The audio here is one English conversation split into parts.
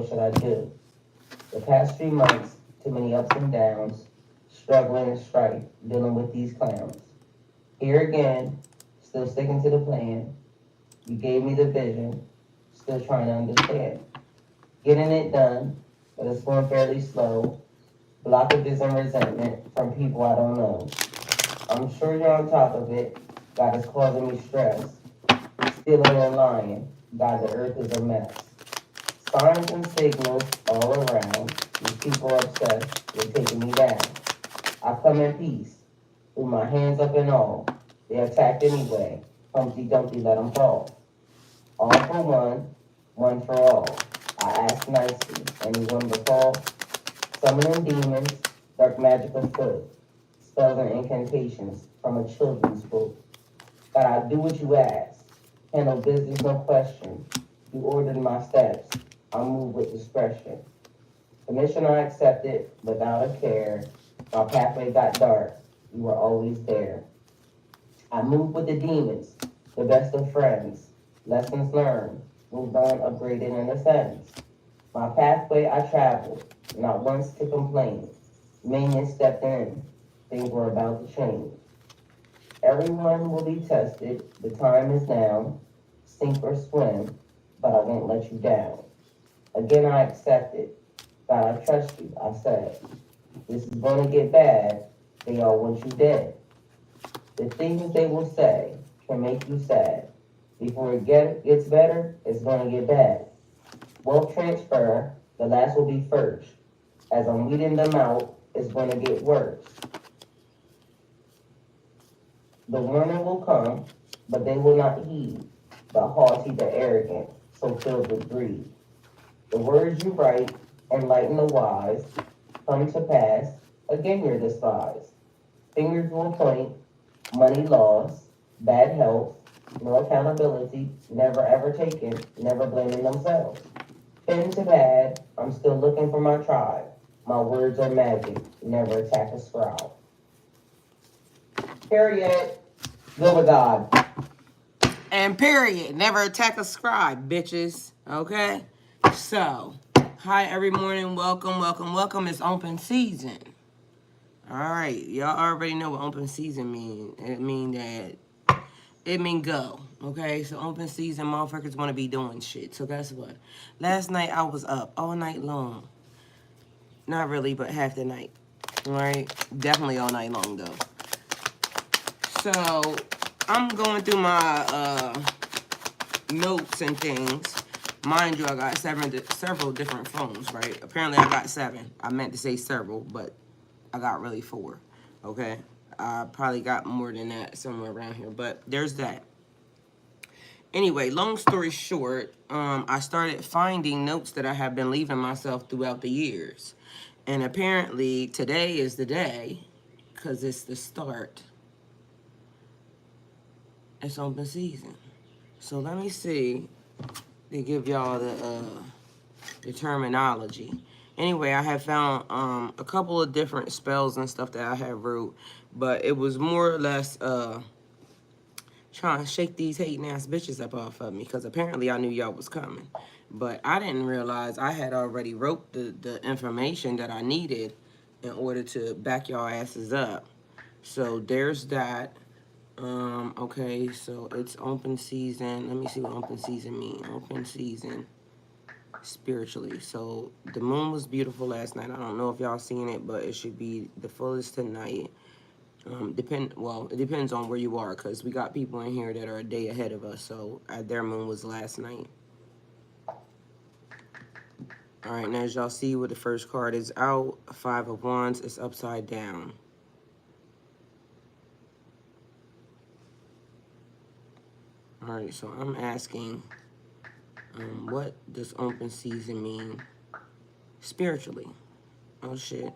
what should I do? The past 3 months, too many ups and downs, struggling and strife, dealing with these clowns. Here again, still sticking to the plan. You gave me the vision, still trying to understand. Getting it done, but it's going fairly slow. Blockages and resentment from people I don't know. I'm sure you're on top of it. God is causing me stress. Stealing and lying. God, the earth is a mess. Signs and signals all around. These people are obsessed with taking me down. I come in peace, with my hands up and all. They attacked anyway. Humpty Dumpty let them fall. All for one for all. I ask nicely, anyone befall? Summoning demons, dark magic afoot, spells and incantations from a children's book. God, I do what you ask. Handle business, no question. You ordered my steps. I move with discretion. The mission I accepted without a care. My pathway got dark. You were always there. I moved with the demons, the best of friends. Lessons learned, moved on, upgraded in a sense. My pathway I traveled, not once to complain. Minions stepped in, things were about to change. Everyone will be tested, the time is now. Sink or swim, but I won't let you down. Again I accepted. God, I trust you, I said. This is gonna get bad, they all want you dead. The things they will say can make you sad. Before gets better, it's gonna get bad. Wealth transfer, the last will be first. As I'm weeding them out, it's gonna get worse. The warning will come, but they will not heed. The haughty, the arrogant, so filled with greed. The words you write, enlighten the wise, come to pass, again you're despised. Fingers will point, money lost, bad health, no accountability, never ever taken, never blaming themselves. Pen to pad, I'm still looking for my tribe. My words are magic, never attack a scribe. Period. Go with God. And period. Never attack a scribe, bitches. Okay? So, hi every morning. Welcome, welcome, welcome. It's open season. Alright. Y'all already know what open season mean. It mean go. Okay? So open season, motherfuckers want to be doing shit. So guess what? Last night I was up all night long. Not really, but half the night. Alright? Definitely all night long though. So I'm going through my notes and things. Mind you, I got several different phones, right? Apparently I got 7. I meant to say several, but I got really 4. Okay? I probably got more than that somewhere around here, but there's that. Anyway, long story short, I started finding notes that I have been leaving myself throughout the years. And apparently today is the day, because it's the start. It's open season. So let me see to give y'all the terminology. Anyway, I have found a couple of different spells and stuff that I have wrote, but it was more or less trying to shake these hating ass bitches up off of me, because apparently I knew y'all was coming. But I didn't realize I had already wrote the information that I needed in order to back y'all asses up. So there's that. Okay, so it's open season. Let me see what open season means. Open season spiritually. So the moon was beautiful last night. I don't know if y'all seen it, but it should be the fullest tonight. It depends on where you are, because we got people in here that are a day ahead of us. So their moon was last night. All right, now as y'all see, what the first card is out, 5 of Wands, it's upside down. All right, so I'm asking, what does open season mean spiritually? Oh shit.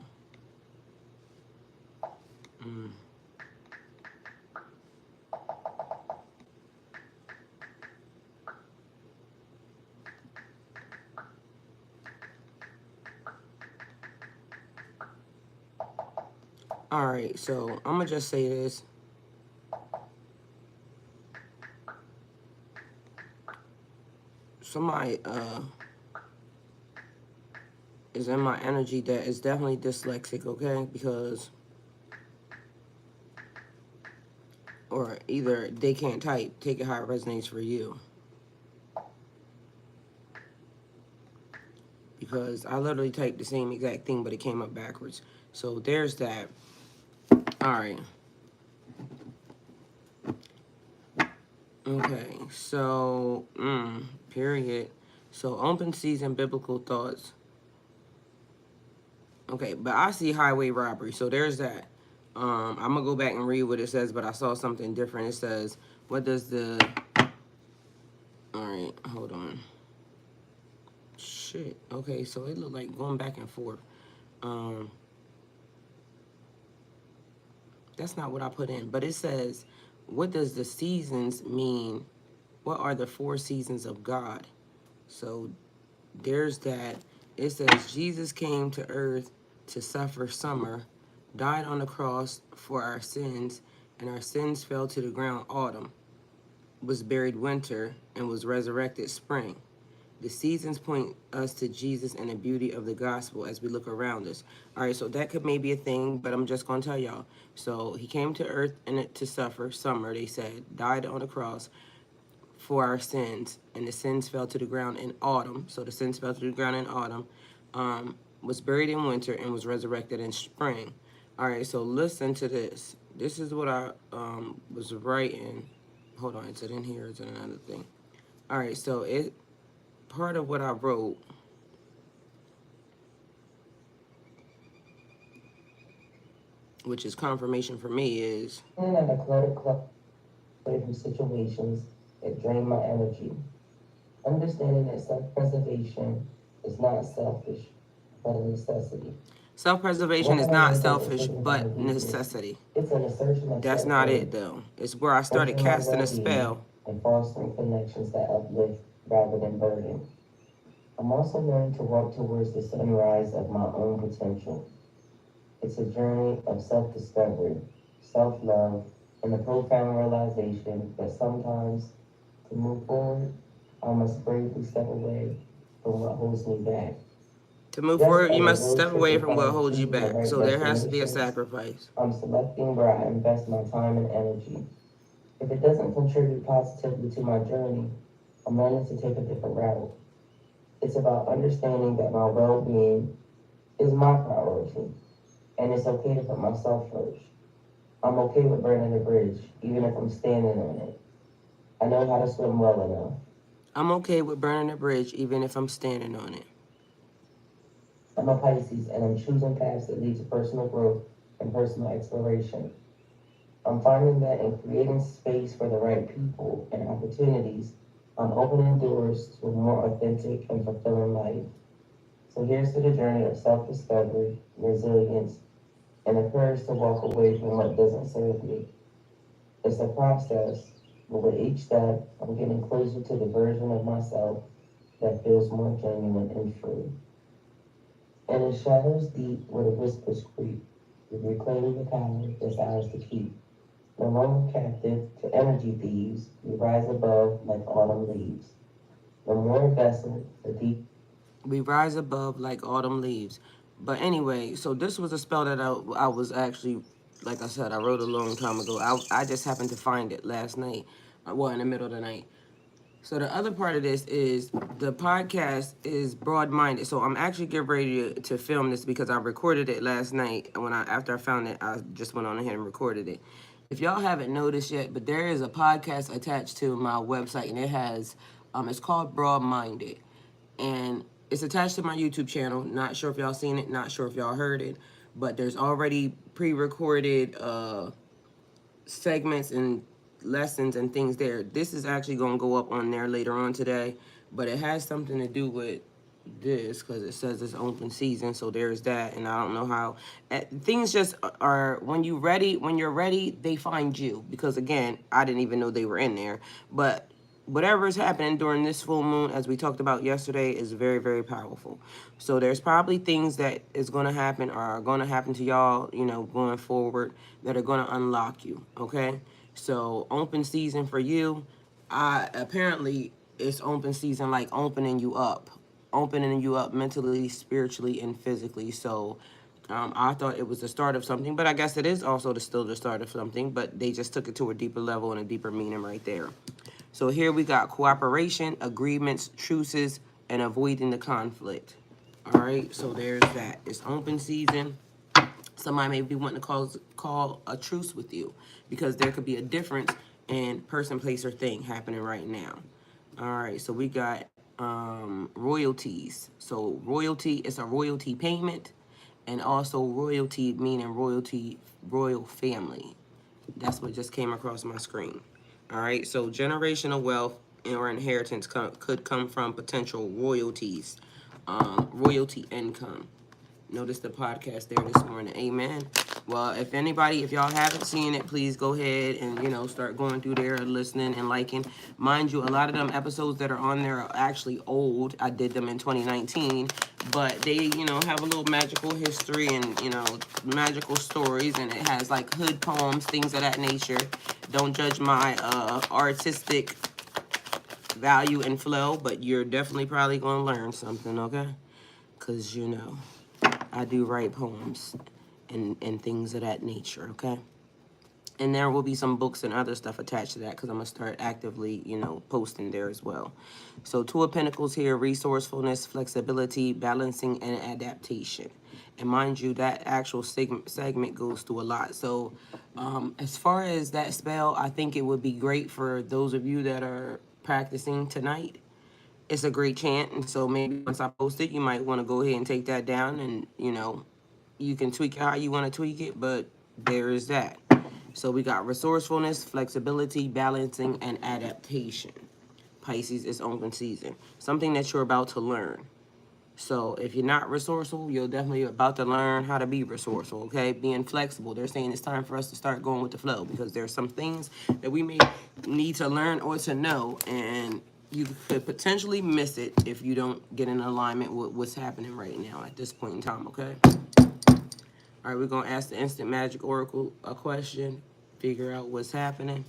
All right, so I'm gonna just say this. Somebody is in my energy that is definitely dyslexic, okay? Because, or either they can't type, take it how it resonates for you. Because I literally typed the same exact thing, but it came up backwards. So there's that. All right. Okay, so, period. So open season biblical thoughts. Okay, but I see highway robbery, so there's that. I'm gonna go back and read what it says, but I saw something different. It says, what does the, all right, hold on. Shit, okay, so it looked like going back and forth. Um, that's not what I put in, but it says, what does the seasons mean? What are the four seasons of God? So there's that. It says Jesus came to earth to suffer summer, died on the cross for our sins, and our sins fell to the ground autumn, was buried winter, and was resurrected spring. The seasons point us to Jesus and the beauty of the gospel as we look around us. All right, so that could maybe a thing, but I'm just going to tell y'all. So he came to earth and to suffer summer, they said, died on the cross, for our sins, and the sins fell to the ground in autumn. So the sins fell to the ground in autumn, was buried in winter, and was resurrected in spring. All right, so listen to this. This is what I was writing. Hold on, is it in here? Is it another thing? All right, so it part of what I wrote, which is confirmation for me, is And I declare away from situations that drain my energy. Understanding that self-preservation is not selfish, but a necessity. self-preservation What is I not read that selfish, intrigued my but deeply. necessity. It's an assertion of That's not it, self-worth, though. It's where I started nurturing my casting a well-being, spell. and fostering connections that uplift rather than burden. I'm also learning to walk towards the sunrise of my own potential. It's a journey of self-discovery, self-love, and the profound realization that sometimes to move forward, I must bravely step away from what holds me back. To move Just forward, as you a must road step trip away from what requires holds you choosing the back. right So there has to be a destinations, sacrifice. I'm selecting where I invest my time and energy. If it doesn't contribute positively to my journey, I'm learning to take a different route. It's about understanding that my well-being is my priority, and it's okay to put myself first. I'm okay with burning a bridge, even if I'm standing on it. I know how to swim well enough. I'm okay with burning a bridge even if I'm standing on it. I'm a Pisces, and I'm choosing paths that lead to personal growth and personal exploration. I'm finding that in creating space for the right people and opportunities, I'm opening doors to a more authentic and fulfilling life. So here's to the journey of self-discovery, resilience, and the courage to walk away from what doesn't serve me. It's a process, but with each step, I'm getting closer to the version of myself that feels more genuine and free. And in shadows deep where the whispers creep, we reclaim the power that's ours to keep. No longer captive to energy thieves, we rise above like autumn leaves. No more a vessel for deep. We rise above like autumn leaves. But anyway, so this was a spell that I was actually, like I said, I wrote a long time ago. I just happened to find it last night, well, in the middle of the night. So the other part of this is the podcast is broad-minded. So I'm actually getting ready to film this because I recorded it last night. After I found it, I just went on ahead and recorded it. If y'all haven't noticed yet, but there is a podcast attached to my website, and it has it's called Broad-Minded, and it's attached to my YouTube channel. Not sure if y'all seen it, not sure if y'all heard it, but there's already pre-recorded segments and lessons and things there. This is actually going to go up on there later on today, but it has something to do with this because it says it's open season, so there's that. And I don't know how things just are when you're ready, they find you, because again, I didn't even know they were in there. But whatever is happening during this full moon, as we talked about yesterday, is very, very powerful. So there's probably things that is going to happen or are going to happen to y'all, going forward, that are going to unlock you. Okay, so open season for you. I apparently it's open season, like opening you up. opening you up mentally, spiritually, and physically. So I thought it was the start of something, but I guess it is also still the start of something, but they just took it to a deeper level and a deeper meaning right there. So here we got cooperation, agreements, truces, and avoiding the conflict. All right, so there's that. It's open season. Somebody may be wanting to call a truce with you because there could be a difference in person, place, or thing happening right now. All right, so we got royalties. So royalty is a royalty payment, and also royalty meaning royal family. That's what just came across my screen. All right, so generational wealth or inheritance could come from potential royalties, royalty income. Notice the podcast there this morning. Amen. Well, if y'all haven't seen it, please go ahead and, start going through there, listening and liking. Mind you, a lot of them episodes that are on there are actually old. I did them in 2019, but they, have a little magical history and, magical stories, and it has like hood poems, things of that nature. Don't judge my artistic value and flow, but you're definitely probably going to learn something, okay? Because, I do write poems and things of that nature, okay? And there will be some books and other stuff attached to that because I'm going to start actively, posting there as well. So Two of Pentacles here, resourcefulness, flexibility, balancing, and adaptation. And mind you, that actual segment goes through a lot. So as far as that spell, I think it would be great for those of you that are practicing tonight. It's a great chant, and so maybe once I post it, you might want to go ahead and take that down, and you can tweak it how you want to tweak it, but there is that. So we got resourcefulness, flexibility, balancing, and adaptation. Pisces is open season, something that you're about to learn. So if you're not resourceful, you're definitely about to learn how to be resourceful, okay? Being flexible. They're saying it's time for us to start going with the flow because there's some things that we may need to learn or to know, and you could potentially miss it if you don't get in alignment with what's happening right now at this point in time, okay? All right, we're going to ask the Instant Magic Oracle a question, figure out what's happening.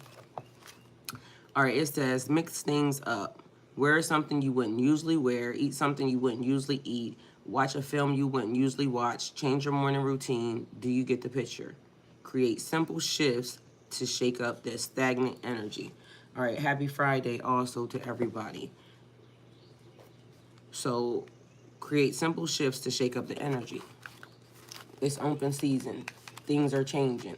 All right, it says mix things up. Wear something you wouldn't usually wear, eat something you wouldn't usually eat, watch a film you wouldn't usually watch, change your morning routine. Do you get the picture? Create simple shifts to shake up that stagnant energy. All right, happy Friday also to everybody. So create simple shifts to shake up the energy. It's open season. Things are changing.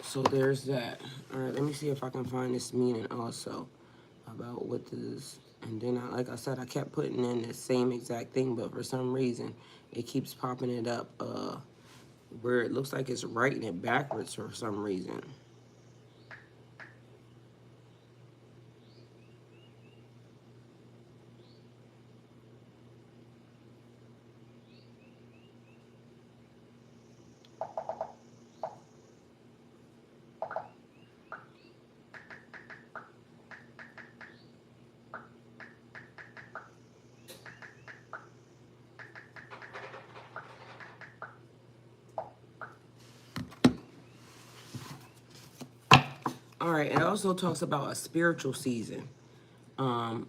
So there's that. All right, let me see if I can find this meaning also about what this. And then, like I said, I kept putting in the same exact thing, but for some reason, it keeps popping it up where it looks like it's writing it backwards for some reason. All right, it also talks about a spiritual season. Um,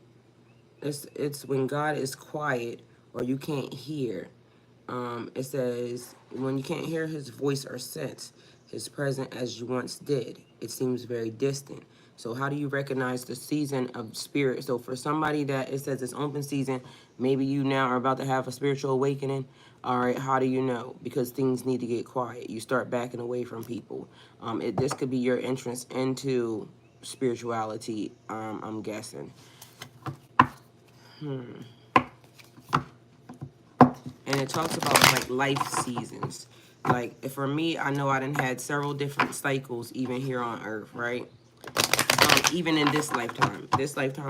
it's when God is quiet or you can't hear. It says when you can't hear His voice or sense His presence as you once did, it seems very distant. So how do you recognize the season of spirit? So for somebody that it says it's open season, maybe you now are about to have a spiritual awakening. All right, how do you know? Because things need to get quiet. You start backing away from people. This could be your entrance into spirituality. I'm guessing. And it talks about like life seasons. Like for me, I know I done had several different cycles even here on Earth, right? Even in this lifetime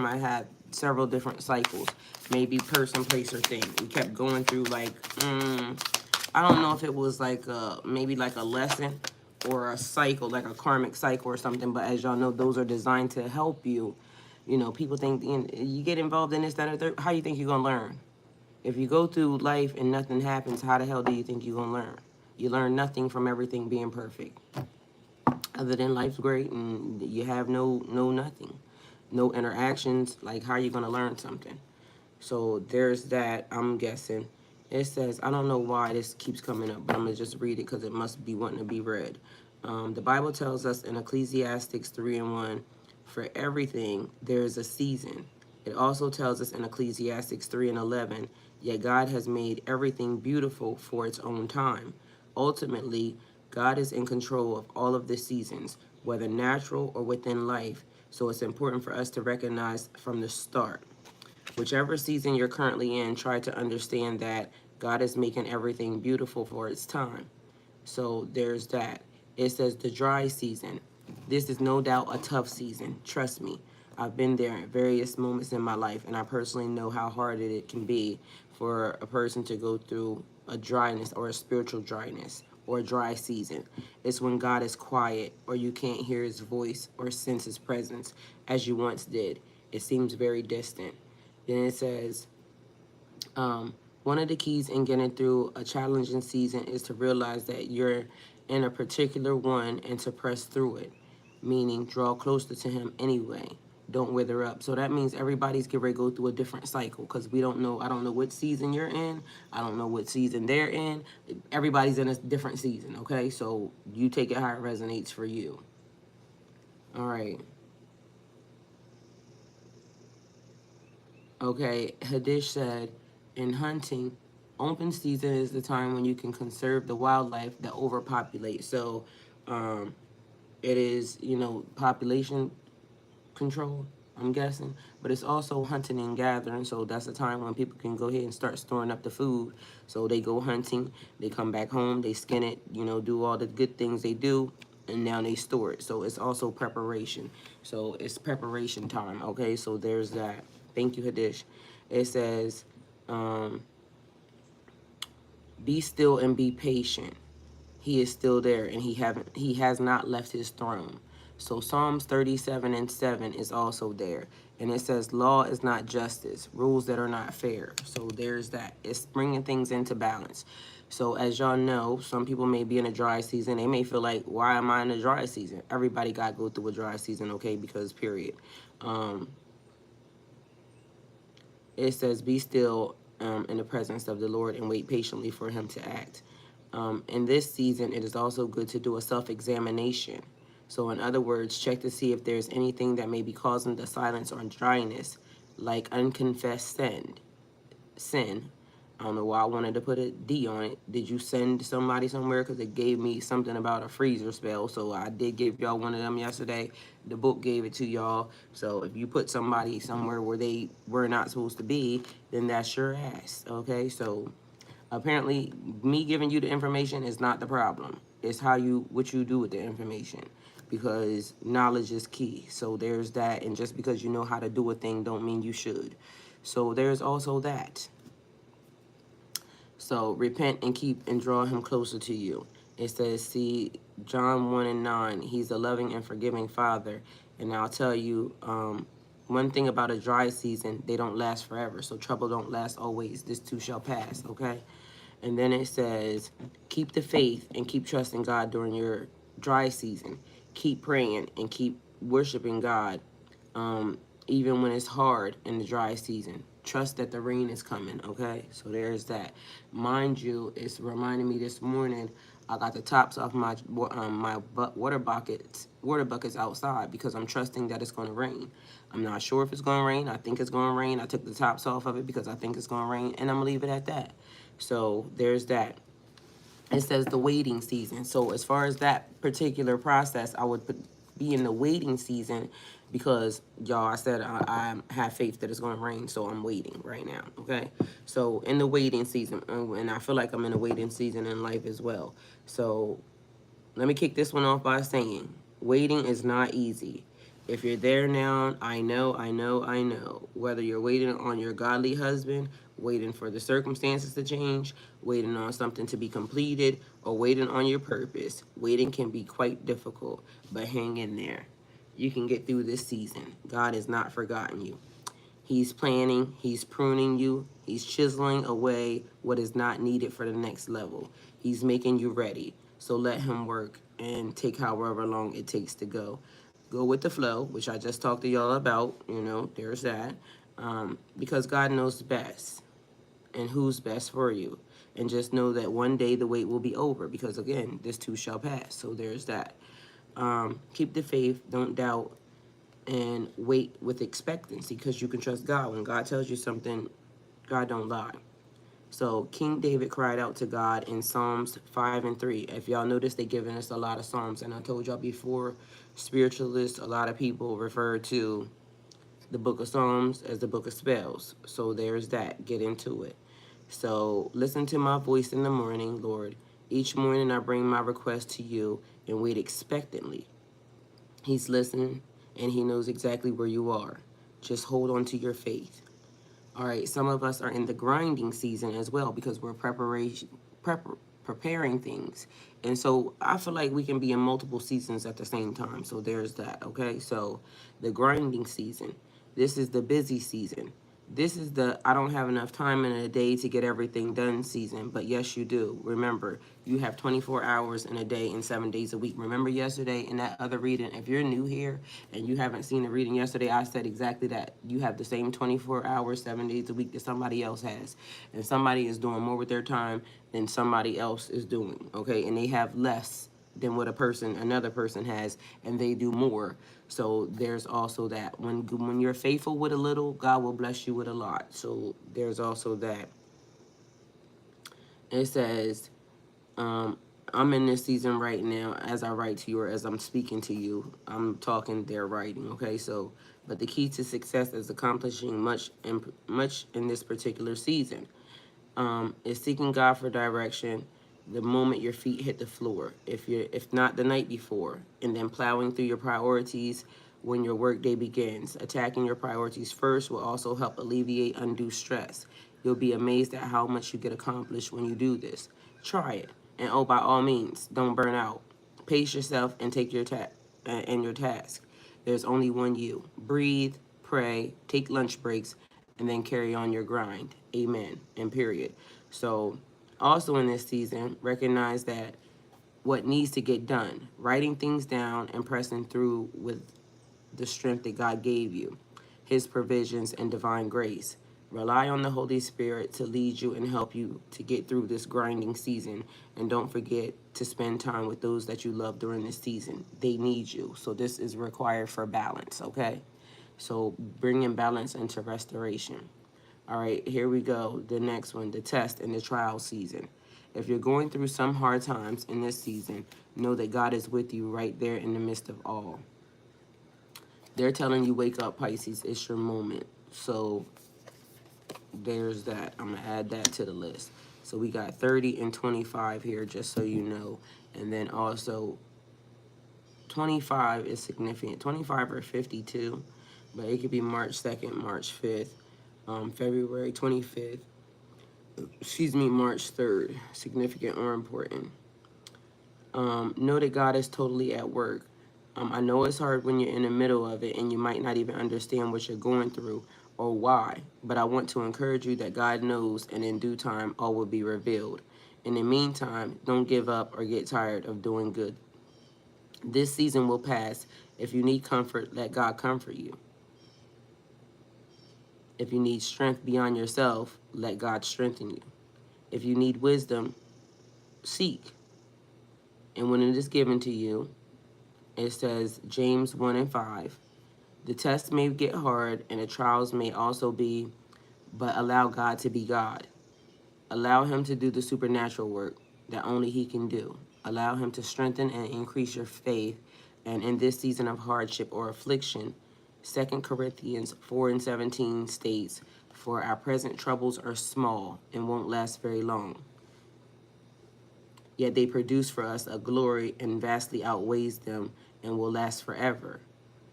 I had several different cycles, maybe person, place, or thing. We kept going through like, I don't know if it was like maybe like a lesson or a cycle, like a karmic cycle or something. But as y'all know, those are designed to help you. People think you get involved in this, that, or that. How you think you're gonna learn? If you go through life and nothing happens, how the hell do you think you're gonna learn? You learn nothing from everything being perfect, other than life's great and you have no nothing. no interactions, like how are you going to learn something? So there's that, I'm guessing. It says, I don't know why this keeps coming up, but I'm going to just read it because it must be wanting to be read. The Bible tells us in Ecclesiastes 3:1, for everything there is a season. It also tells us in Ecclesiastes 3:11, yet God has made everything beautiful for its own time. Ultimately, God is in control of all of the seasons, whether natural or within life. So it's important for us to recognize from the start. Whichever season you're currently in, try to understand that God is making everything beautiful for its time. So there's that. It says the dry season. This is no doubt a tough season. Trust me. I've been there at various moments in my life, and I personally know how hard it can be for a person to go through a dryness or a spiritual dryness or a dry season. It's when God is quiet or you can't hear his voice or sense his presence as you once did. It seems very distant. Then it says, one of the keys in getting through a challenging season is to realize that you're in a particular one and to press through it, meaning draw closer to him anyway. Don't wither up. So that means everybody's getting ready to go through a different cycle because we don't know. I don't know what season you're in. I don't know what season they're in. Everybody's in a different season, okay? So you take it how it resonates for you. All right. Okay, Hadish said, in hunting, open season is the time when you can conserve the wildlife that overpopulate. So, um, it is, population control, I'm guessing, but it's also hunting and gathering. So that's a time when people can go ahead and start storing up the food. So they go hunting, they come back home, they skin it, do all the good things they do, and now they store it. So it's also preparation. So it's preparation time. Okay, so there's that. Thank you, Hadish. It says, um, be still and be patient. He is still there, and he has not left his throne. So Psalms 37:7 is also there, and it says law is not justice, rules that are not fair. So there's that. It's bringing things into balance. So as y'all know, some people may be in a dry season. They may feel like, why am I in a dry season? Everybody got to go through a dry season, okay? Because period. um it says, be still, in the presence of the Lord and wait patiently for him to act. In this season, it is also good to do a self-examination. So in other words, check to see if there's anything that may be causing the silence or dryness, like unconfessed sin. I don't know why I wanted to put a D on it. Did you send somebody somewhere? Because it gave me something about a freezer spell. So I did give y'all one of them yesterday. The book gave it to y'all. So if you put somebody somewhere where they were not supposed to be, then that's your ass. Okay? So apparently, me giving you the information is not the problem. It's what you do with the information, because knowledge is key. So there's that. And just because you know how to do a thing don't mean you should. So there's also that. So repent and keep and draw him closer to you. It says, see, John 1:9, he's a loving and forgiving father. And I'll tell you, one thing about a dry season, they don't last forever. So trouble don't last always. This too shall pass, okay? And then it says, keep the faith and keep trusting God during your dry season. Keep praying and keep worshiping God, um, even when it's hard in the dry season. Trust that the rain is coming, okay? So there's that. Mind you, it's reminding me this morning, I got the tops off my water buckets outside because I'm trusting that it's going to rain. I'm not sure if it's going to rain. I think it's going to rain. I took the tops off of it because I think it's going to rain, and I'm going to leave it at that. So there's that. It says the waiting season. So as far as that particular process, I would be in the waiting season because, y'all, I said I have faith that it's going to rain, so I'm waiting right now, okay? So in the waiting season, and I feel like I'm in a waiting season in life as well. So let me kick this one off by saying, waiting is not easy. If you're there now, I know. Whether you're waiting on your godly husband, waiting for the circumstances to change, waiting on something to be completed, or waiting on your purpose, waiting can be quite difficult, but hang in there. You can get through this season. God has not forgotten you. He's planning, he's pruning you, he's chiseling away what is not needed for the next level. He's making you ready. So let him work and take however long it takes to go. Go with the flow, which I just talked to y'all about. There's that. Because God knows best and who's best for you. And just know that one day the wait will be over, because again, this too shall pass. So there's that. Keep the faith, don't doubt, and wait with expectancy, because you can trust God. When God tells you something, God don't lie. So King David cried out to God in Psalms 5 and 3. If y'all notice, they giving us a lot of Psalms. And I told y'all before, spiritualists, a lot of people refer to the book of Psalms as the book of spells. So there's that. Get into it. So listen to my voice in the morning, Lord. Each morning I bring my request to you and wait expectantly. He's listening and he knows exactly where you are. Just hold on to your faith. All right, some of us are in the grinding season as well, because we're preparing things. And so I feel like we can be in multiple seasons at the same time. So there's that, okay? So the grinding season. This is the busy season. This is the I don't have enough time in a day to get everything done season. But yes, you do. Remember, you have 24 hours in a day and 7 days a week. Remember yesterday in that other reading, if you're new here and you haven't seen the reading yesterday, I said exactly that. You have the same 24 hours, 7 days a week that somebody else has. And somebody is doing more with their time than somebody else is doing, okay? And they have less than what another person has, and they do more. So there's also that. When you're faithful with a little, God will bless you with a lot. So there's also that. It says, I'm in this season right now as I write to you, or as I'm speaking to you. I'm talking, they're writing, okay? So, but the key to success is accomplishing much in this particular season. Is seeking God for direction the moment your feet hit the floor, if not the night before, and then plowing through your priorities when your workday begins. Attacking your priorities first will also help alleviate undue stress. You'll be amazed at how much you get accomplished when you do this. Try it, and oh, by all means, don't burn out. Pace yourself and take your task. There's only one you. Breathe, pray, take lunch breaks, and then carry on your grind. Amen. And period. So, also in this season, recognize that what needs to get done, writing things down and pressing through with the strength that God gave you, His provisions and divine grace. Rely on the Holy Spirit to lead you and help you to get through this grinding season. And don't forget to spend time with those that you love during this season. They need you. So this is required for balance, okay? So bringing balance into restoration. All right, here we go. The next one, the test and the trial season. If you're going through some hard times in this season, know that God is with you right there in the midst of all. They're telling you, wake up, Pisces, it's your moment. So there's that. I'm going to add that to the list. So we got 30 and 25 here, just so you know. And then also 25 is significant. 25 or 52, but it could be March 2nd, March 5th, February 25th, March 3rd, significant or important. Know that God is totally at work. I know it's hard when you're in the middle of it and you might not even understand what you're going through or why, but I want to encourage you that God knows, and in due time all will be revealed. In the meantime, don't give up or get tired of doing good. This season will pass. If you need comfort, let God comfort you. If you need strength beyond yourself, let God strengthen you. If you need wisdom, seek. And when it is given to you, it says James 1 and 5, the tests may get hard and the trials may also be, but allow God to be God. Allow Him to do the supernatural work that only He can do. Allow Him to strengthen and increase your faith. And in this season of hardship or affliction, 2 Corinthians 4 and 17 states, for our present troubles are small and won't last very long. Yet they produce for us a glory and vastly outweighs them and will last forever.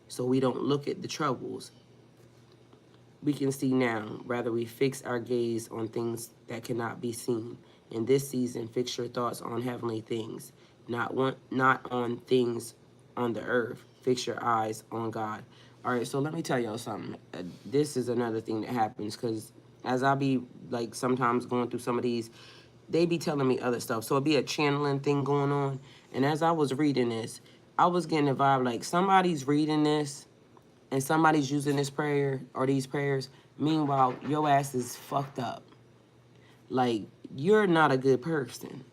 So we don't look at the troubles we can see now. Rather, we fix our gaze on things that cannot be seen. In this season, fix your thoughts on heavenly things, not on things on the earth. Fix your eyes on God. All right, so let me tell y'all something. This is another thing that happens, because as I be like sometimes going through some of these, they be telling me other stuff. So it'd be a channeling thing going on. And as I was reading this, I was getting a vibe like somebody's reading this and somebody's using this prayer or these prayers. Meanwhile, your ass is fucked up. Like, you're not a good person.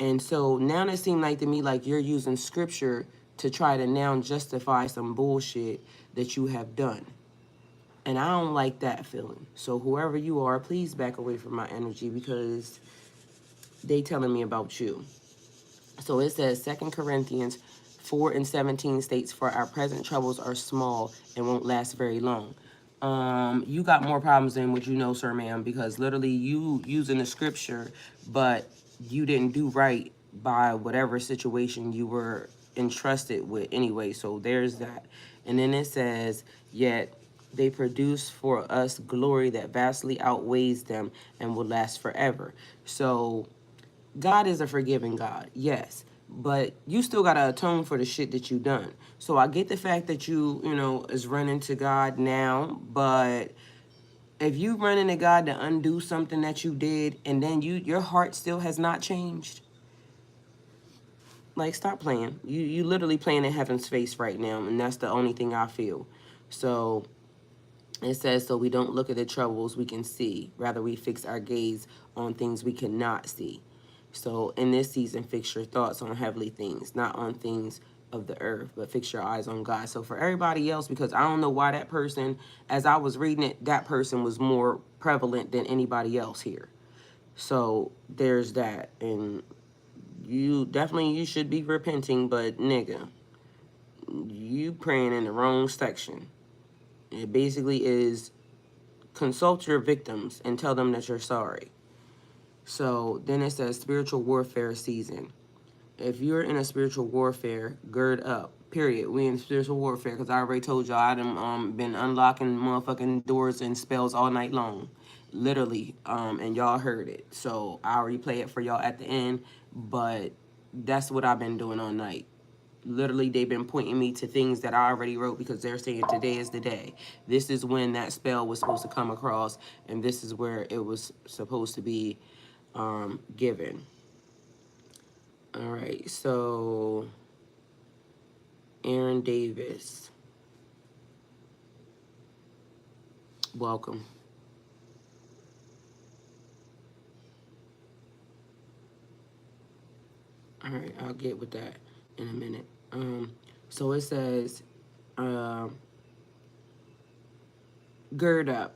And so now it seems like to me like you're using scripture to try to now justify some bullshit that you have done. And I don't like that feeling. So whoever you are, please back away from my energy because they telling me about you. So it says 2 Corinthians 4:17 states, "For our present troubles are small and won't last very long." You got more problems than what you know, sir, ma'am, because literally you using the scripture, but you didn't do right by whatever situation you were entrusted with anyway. So there's that. And then it says, "Yet they produce for us glory that vastly outweighs them and will last forever." So God is a forgiving God, yes, but you still gotta atone for the shit that you done. So I get the fact that you is running to God now, but if you running to God to undo something that you did, and then your heart still has not changed, like stop playing. You literally playing in heaven's face right now, and that's the only thing I feel. So it says, "So we don't look at the troubles we can see, rather we fix our gaze on things we cannot see." So in this season, fix your thoughts on heavenly things, not on things of the earth, but fix your eyes on God. So for everybody else, because I don't know why that person, as I was reading it, that person was more prevalent than anybody else here. So there's that. And you should be repenting, but nigga, you praying in the wrong section. It basically is consult your victims and tell them that you're sorry. So then it says spiritual warfare season. If you're in a spiritual warfare, gird up. Period. We in spiritual warfare because I already told y'all I done been unlocking motherfucking doors and spells all night long, literally. And y'all heard it. So I'll replay it for y'all at the end. But that's what I've been doing all night. Literally, they've been pointing me to things that I already wrote because they're saying today is the day. This is when that spell was supposed to come across, and this is where it was supposed to be given. All right, so Aaron Davis, welcome. All right, I'll get with that in a minute. So it says, gird up.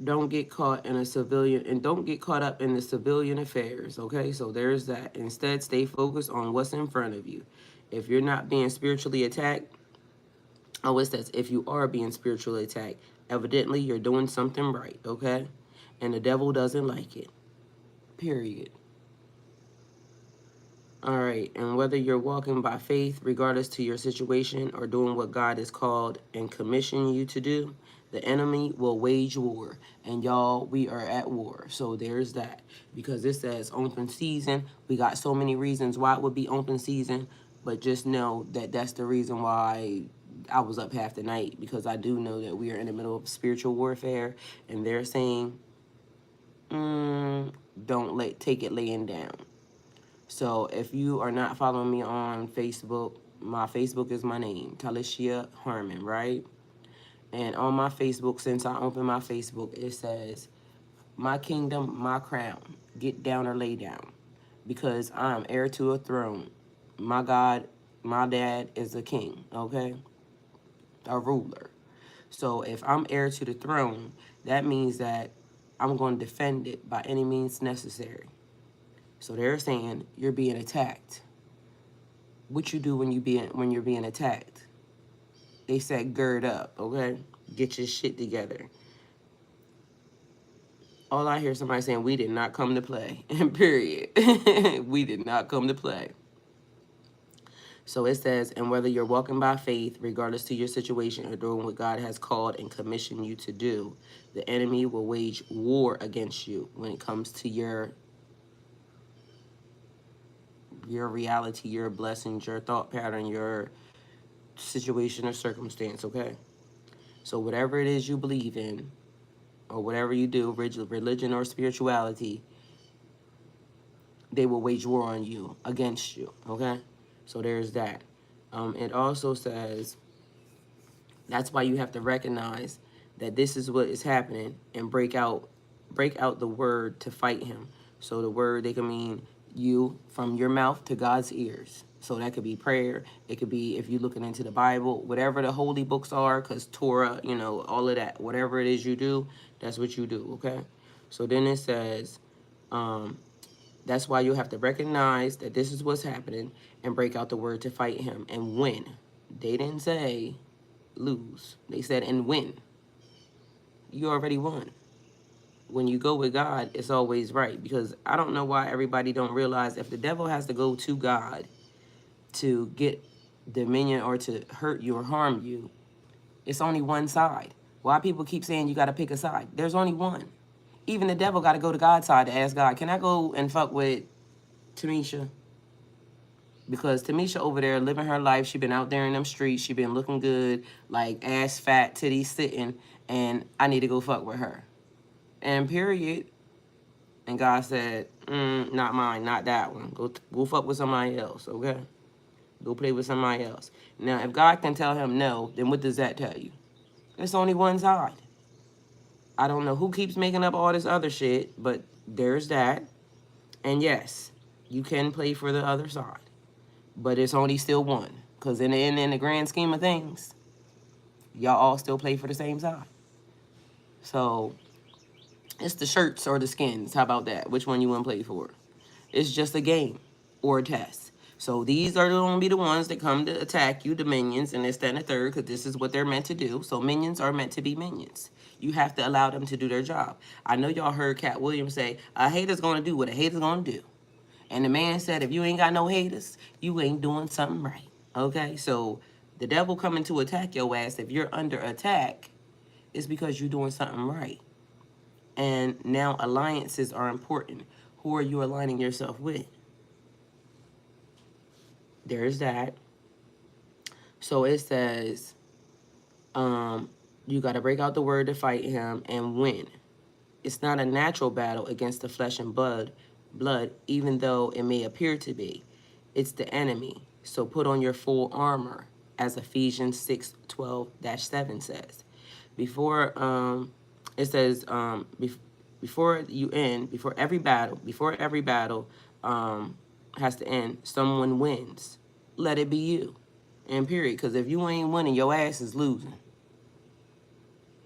Don't get caught in a civilian and don't get caught up in the civilian affairs. Okay, so there's that. Instead, stay focused on what's in front of you. If you're not being spiritually attacked, oh, it says if you are being spiritually attacked, evidently you're doing something right. Okay, and the devil doesn't like it. Period. All right, and whether you're walking by faith, regardless to your situation, or doing what God has called and commissioned you to do, the enemy will wage war. And y'all, we are at war. So there's that. Because it says open season. We got so many reasons why it would be open season, but just know that that's the reason why I was up half the night, because I do know that we are in the middle of spiritual warfare, and they're saying, don't take it laying down. So if you are not following me on Facebook, my Facebook is my name, Talisha Harmon, right? And on my Facebook, since I opened my Facebook, it says, "My kingdom, my crown. Get down or lay down." Because I'm heir to a throne. My God, my dad is a king, okay? A ruler. So if I'm heir to the throne, that means that I'm going to defend it by any means necessary. So they're saying you're being attacked. What you do when you're being attacked? They said gird up, okay? Get your shit together. All I hear somebody saying, we did not come to play. Period. We did not come to play. So it says, and whether you're walking by faith, regardless to your situation, or doing what God has called and commissioned you to do, the enemy will wage war against you when it comes to your reality, your blessings, your thought pattern, your situation or circumstance, okay? So whatever it is you believe in, or whatever you do, religion or spirituality, they will wage war on you, against you, okay? So there's that. It also says that's why you have to recognize that this is what is happening and break out the word to fight him. So the word, they can mean you, from your mouth to God's ears. So that could be prayer. It could be if you're looking into the Bible, whatever the holy books are, because Torah, all of that, whatever it is you do, that's what you do, okay? So then it says, um, that's why you have to recognize that this is what's happening and break out the word to fight him and win. They didn't say lose. They said and win. You already won. When you go with God, it's always right. Because I don't know why everybody don't realize if the devil has to go to God to get dominion or to hurt you or harm you, it's only one side. Why people keep saying you got to pick a side? There's only one. Even the devil got to go to God's side to ask God, can I go and fuck with Tamisha? Because Tamisha over there living her life, she been out there in them streets, she been looking good, like ass fat, titties sitting, and I need to go fuck with her. And period. And God said, not mine, not that one. Go fuck with somebody else, okay? Go play with somebody else. Now, if God can tell him no, then what does that tell you? It's only one side. I don't know who keeps making up all this other shit, but there's that. And yes, you can play for the other side. But it's only still one. Because in the grand scheme of things, y'all all still play for the same side. So it's the shirts or the skins. How about that? Which one you want to play for? It's just a game or a test. So these are going to be the ones that come to attack you, the minions, and this, that, and the third, because this is what they're meant to do. So minions are meant to be minions. You have to allow them to do their job. I know y'all heard Cat Williams say, a hater's going to do what a hater's going to do. And the man said, if you ain't got no haters, you ain't doing something right. Okay? So the devil coming to attack your ass, if you're under attack, it's because you're doing something right. And now alliances are important. Who are you aligning yourself with? There's that. So it says, you got to break out the word to fight him and win. It's not a natural battle against the flesh and blood, even though it may appear to be. It's the enemy. So put on your full armor, as Ephesians 6:12-7 says. Before it says before every battle has to end, someone wins. Let it be you. And period. Because if you ain't winning, your ass is losing.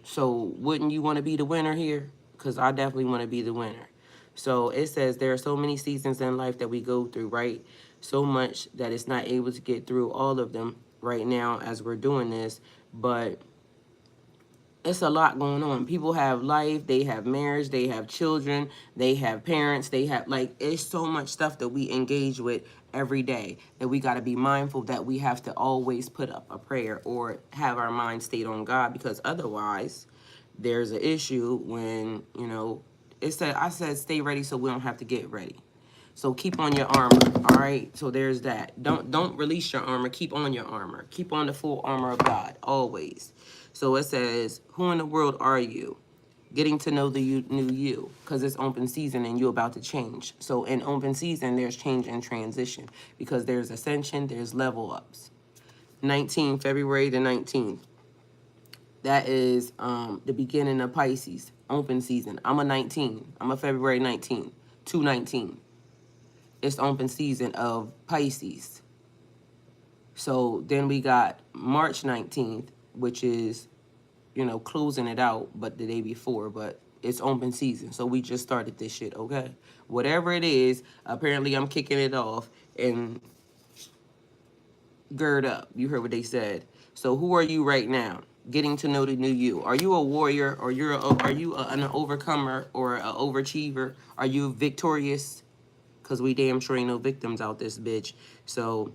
So wouldn't you want to be the winner here? Because I definitely want to be the winner. So it says there are so many seasons in life that we go through, right? So much that it's not able to get through all of them right now as we're doing this. But it's a lot going on. People have life, they have marriage, they have children, they have parents, they have, like, it's so much stuff that we engage with every day that we got to be mindful that we have to always put up a prayer or have our mind stayed on God, because otherwise there's an issue when, I said stay ready so we don't have to get ready. So keep on your armor, all right? So there's that. Don't release your armor. Keep on your armor. Keep on the full armor of God, always. So it says, who in the world are you? Getting to know the new you, because it's open season and you're about to change. So in open season, there's change and transition, because there's ascension, there's level ups. February the 19th. That is the beginning of Pisces, open season. I'm a 19. I'm a February 19, 219. It's open season of Pisces. So then we got March 19th, which is, closing it out, but the day before, but it's open season. So we just started this shit, okay? Whatever it is, apparently I'm kicking it off and gird up. You heard what they said. So who are you right now? Getting to know the new you. Are you a warrior, or are you an overcomer or an overachiever? Are you victorious? Because we damn sure ain't no victims out this bitch. So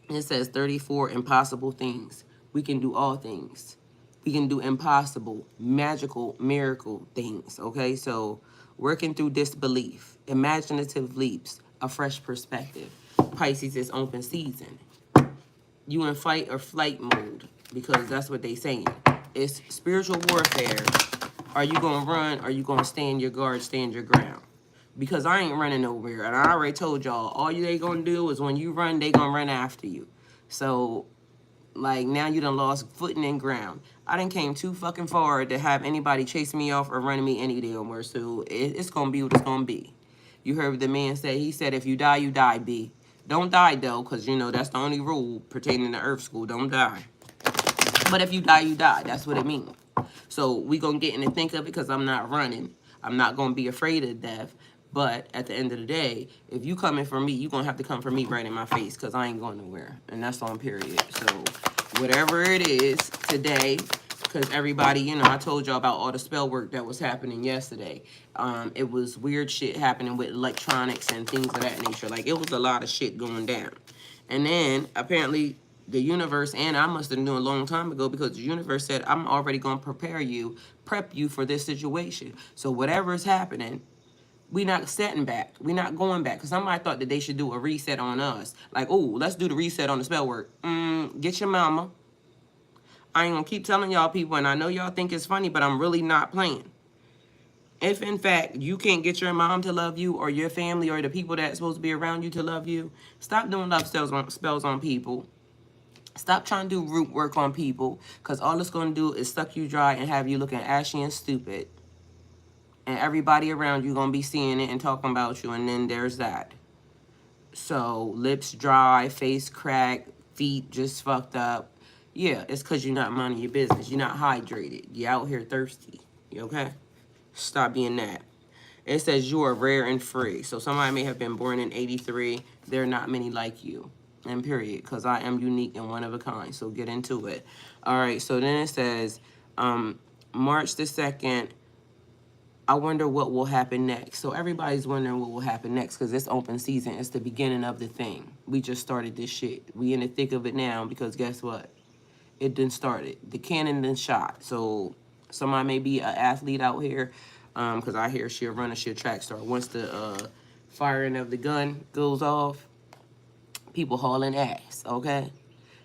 it says 34 impossible things. We can do all things. We can do impossible, magical, miracle things, okay? So working through disbelief, imaginative leaps, a fresh perspective. Pisces is open season. You in fight or flight mode, because that's what they saying. It's spiritual warfare. Are you going to run? Or are you going to stand your guard, stand your ground? Because I ain't running nowhere. And I already told y'all, all they going to do is when you run, they going to run after you. So, like, now you done lost footing and ground. I done came too fucking far to have anybody chase me off or running me any damn where. So it's gonna be what it's gonna be. You heard what the man say. He said, if you die, you die, B. Don't die, though, because, you know, that's the only rule pertaining to Earth School. Don't die. But if you die, you die. That's what it means. So we going to get in and think of it because I'm not running. I'm not going to be afraid of death. But at the end of the day, if you coming for me, you going to have to come for me right in my face because I ain't going nowhere. And that's on period. So whatever it is today, because everybody, you know, I told y'all about all the spell work that was happening yesterday. It was weird shit happening with electronics and things of that nature. Like, it was a lot of shit going down. And then, apparently, the universe, and I must have known a long time ago, because the universe said, I'm already going to prep you for this situation. So whatever is happening, we not setting back. We not going back. Because somebody thought that they should do a reset on us. Like, oh, let's do the reset on the spell work. Get your mama. I ain't going to keep telling y'all people, and I know y'all think it's funny, but I'm really not playing. If, in fact, you can't get your mom to love you, or your family, or the people that's supposed to be around you to love you, stop doing love spells on people. Stop trying to do root work on people, because all it's going to do is suck you dry and have you looking ashy and stupid. And everybody around you going to be seeing it and talking about you, and then there's that. So, lips dry, face cracked, feet just fucked up. Yeah, it's because you're not minding your business. You're not hydrated. You're out here thirsty. You okay? Stop being that. It says you are rare and free. So somebody may have been born in 83. There are not many like you. And period. Because I am unique and one of a kind. So get into it. All right. So then it says March the 2nd. I wonder what will happen next. So everybody's wondering what will happen next because it's open season. It's the beginning of the thing. We just started this shit. We in the thick of it now because guess what? It done started. The cannon done shot. So somebody may be an athlete out here because I hear she'll run a she'll track star. Once the firing of the gun goes off, people hauling ass, okay?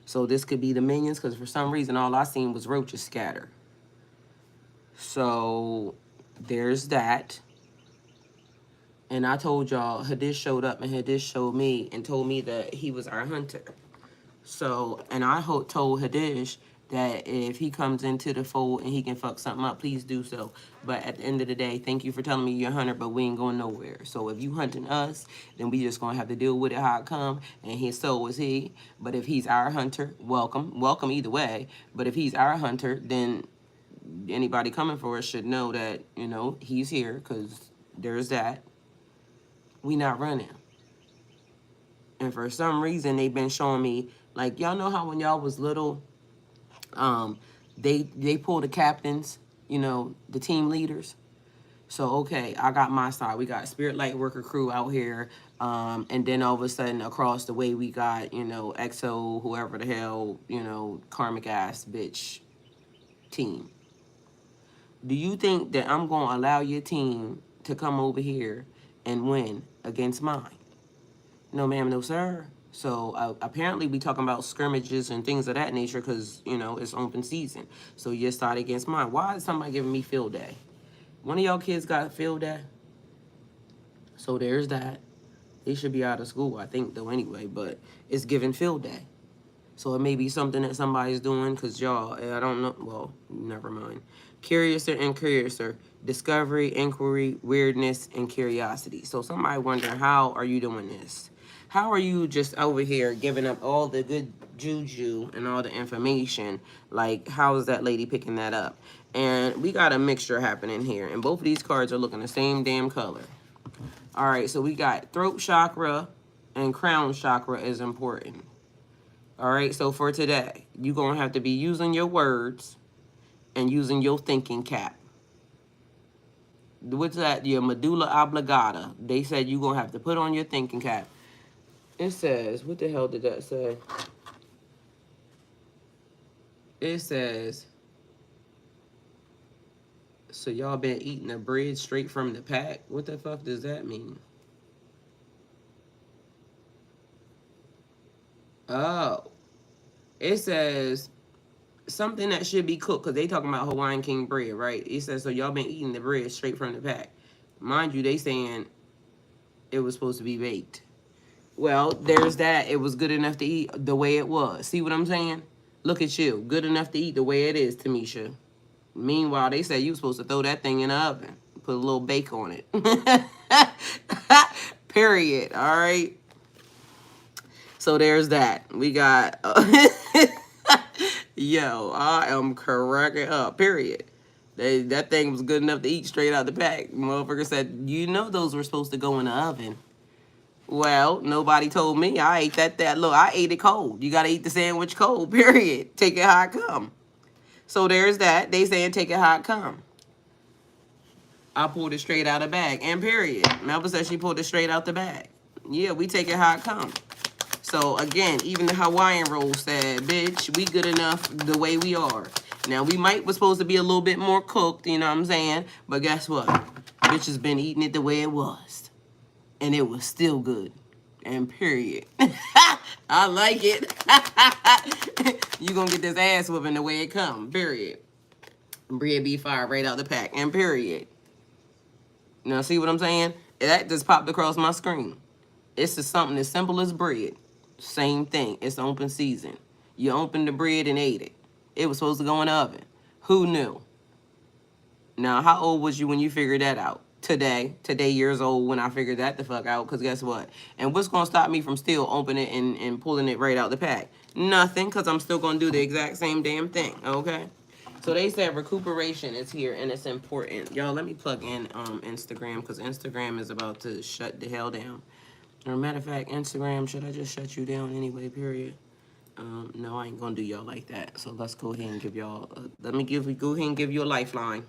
So this could be the minions because for some reason all I seen was roaches scatter. So there's that. And I told y'all, Hadish showed up and Hadish showed me and told me that he was our hunter. So, and I told Hadish that if he comes into the fold and he can fuck something up, please do so. But at the end of the day, thank you for telling me you're a hunter, but we ain't going nowhere. So if you hunting us, then we just gonna have to deal with it how it come, and so is he. But if he's our hunter, welcome. Welcome either way. But if he's our hunter, then anybody coming for us should know that, you know, he's here, because there's that. We not running. And for some reason, they've been showing me, like, y'all know how when y'all was little, they pull the captains, you know, the team leaders. So, okay, I got my side. We got Spirit Light Worker Crew out here. And then all of a sudden, across the way, we got, you know, EXO, whoever the hell, you know, karmic ass bitch team. Do you think that I'm going to allow your team to come over here and win against mine? No, ma'am, no, sir. So apparently we talking about scrimmages and things of that nature because, you know, it's open season. So your side against mine. Why is somebody giving me field day? One of y'all kids got field day? So there's that. They should be out of school, I think, though, anyway. But it's giving field day. So it may be something that somebody's doing because y'all, I don't know. Well, never mind. Curiouser and curiouser. Discovery, inquiry, weirdness, and curiosity. So somebody wondering, how are you doing this? How are you just over here giving up all the good juju and all the information? Like, how is that lady picking that up? And we got a mixture happening here. And both of these cards are looking the same damn color. All right, so we got throat chakra and crown chakra is important. All right, so for today, you're going to have to be using your words and using your thinking cap. What's that? Your medulla oblongata. They said you're going to have to put on your thinking cap. It says, what the hell did that say? It says, so y'all been eating the bread straight from the pack? What the fuck does that mean? Oh, it says something that should be cooked because they talking about Hawaiian King bread, right? It says, so y'all been eating the bread straight from the pack. Mind you, they saying it was supposed to be baked. Well, there's that. It was good enough to eat the way it was. See what I'm saying? Look at you. Good enough to eat the way it is, Tamisha. Meanwhile, they said you were supposed to throw that thing in the oven. Put a little bake on it. Period. All right. So there's that. We got... yo, I am cracking up. Period. That thing was good enough to eat straight out the pack. Motherfucker said, you know those were supposed to go in the oven. Well, nobody told me. I ate that. Look, I ate it cold. You got to eat the sandwich cold, period. Take it how it come. So there's that. They saying take it how it come. I pulled it straight out of the bag. And period. Melba said she pulled it straight out the bag. Yeah, we take it how it come. So again, even the Hawaiian roll said, bitch, we good enough the way we are. Now, we was supposed to be a little bit more cooked, you know what I'm saying? But guess what? Bitch has been eating it the way it was. And it was still good. And period. I like it. You gonna get this ass whooping the way it come. Period. Bread be fired right out the pack. And period. Now, see what I'm saying? That just popped across my screen. It's just something as simple as bread. Same thing. It's open season. You opened the bread and ate it. It was supposed to go in the oven. Who knew? Now, how old was you when you figured that out? Today years old when I figured that the fuck out, because guess what? And what's going to stop me from still opening it and pulling it right out the pack? Nothing, because I'm still going to do the exact same damn thing, okay? So they said recuperation is here, and it's important. Y'all, let me plug in Instagram, because Instagram is about to shut the hell down. Or matter of fact, Instagram, should I just shut you down anyway, period? No, I ain't going to do y'all like that. So let's go ahead and give y'all, go ahead and give you a lifeline.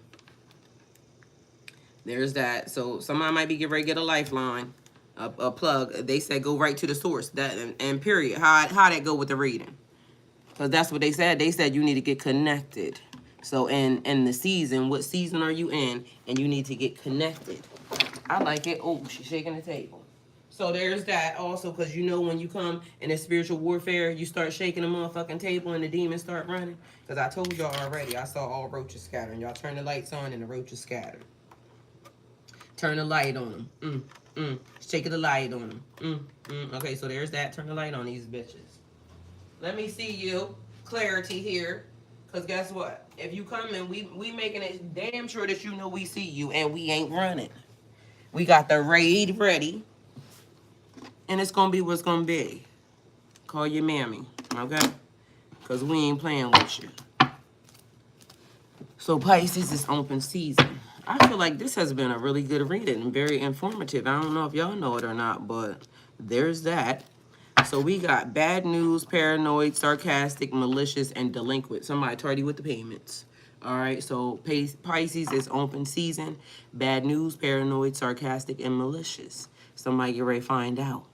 There's that. So somebody might be getting ready to get a lifeline, a plug. They said go right to the source. That and period. How that go with the reading? Because that's what they said. They said you need to get connected. So in the season, what season are you in? And you need to get connected. I like it. Oh, she's shaking the table. So there's that also, because you know when you come in a spiritual warfare, you start shaking the motherfucking table and the demons start running. Because I told y'all already, I saw all roaches scattering. Y'all turn the lights on and the roaches scatter. Turn the light on them. Shake the light on them. Okay, so there's that. Turn the light on these bitches. Let me see you. Clarity here. Because guess what? If you come in, we making it damn sure that you know we see you and we ain't running. We got the raid ready. And it's going to be what's going to be. Call your mammy. Okay? Because we ain't playing with you. So Pisces is open season. I feel like this has been a really good reading and very informative. I don't know if y'all know it or not, but there's that. So we got bad news, paranoid, sarcastic, malicious, and delinquent. Somebody tardy with the payments. All right, so Pisces is open season. Bad news, paranoid, sarcastic, and malicious. Somebody get ready to find out.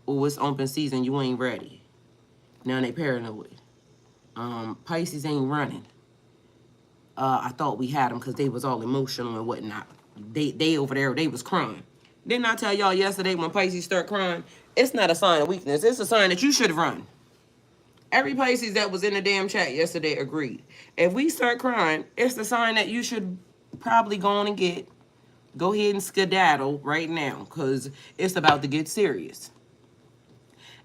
Oh, it's open season, you ain't ready. Now they paranoid. Pisces ain't running. I thought we had them because they was all emotional and whatnot. They over there, they was crying. Didn't I tell y'all yesterday when Pisces start crying, it's not a sign of weakness. It's a sign that you should run. Every Pisces that was in the damn chat yesterday agreed. If we start crying, it's the sign that you should probably go on and go ahead and skedaddle right now because it's about to get serious.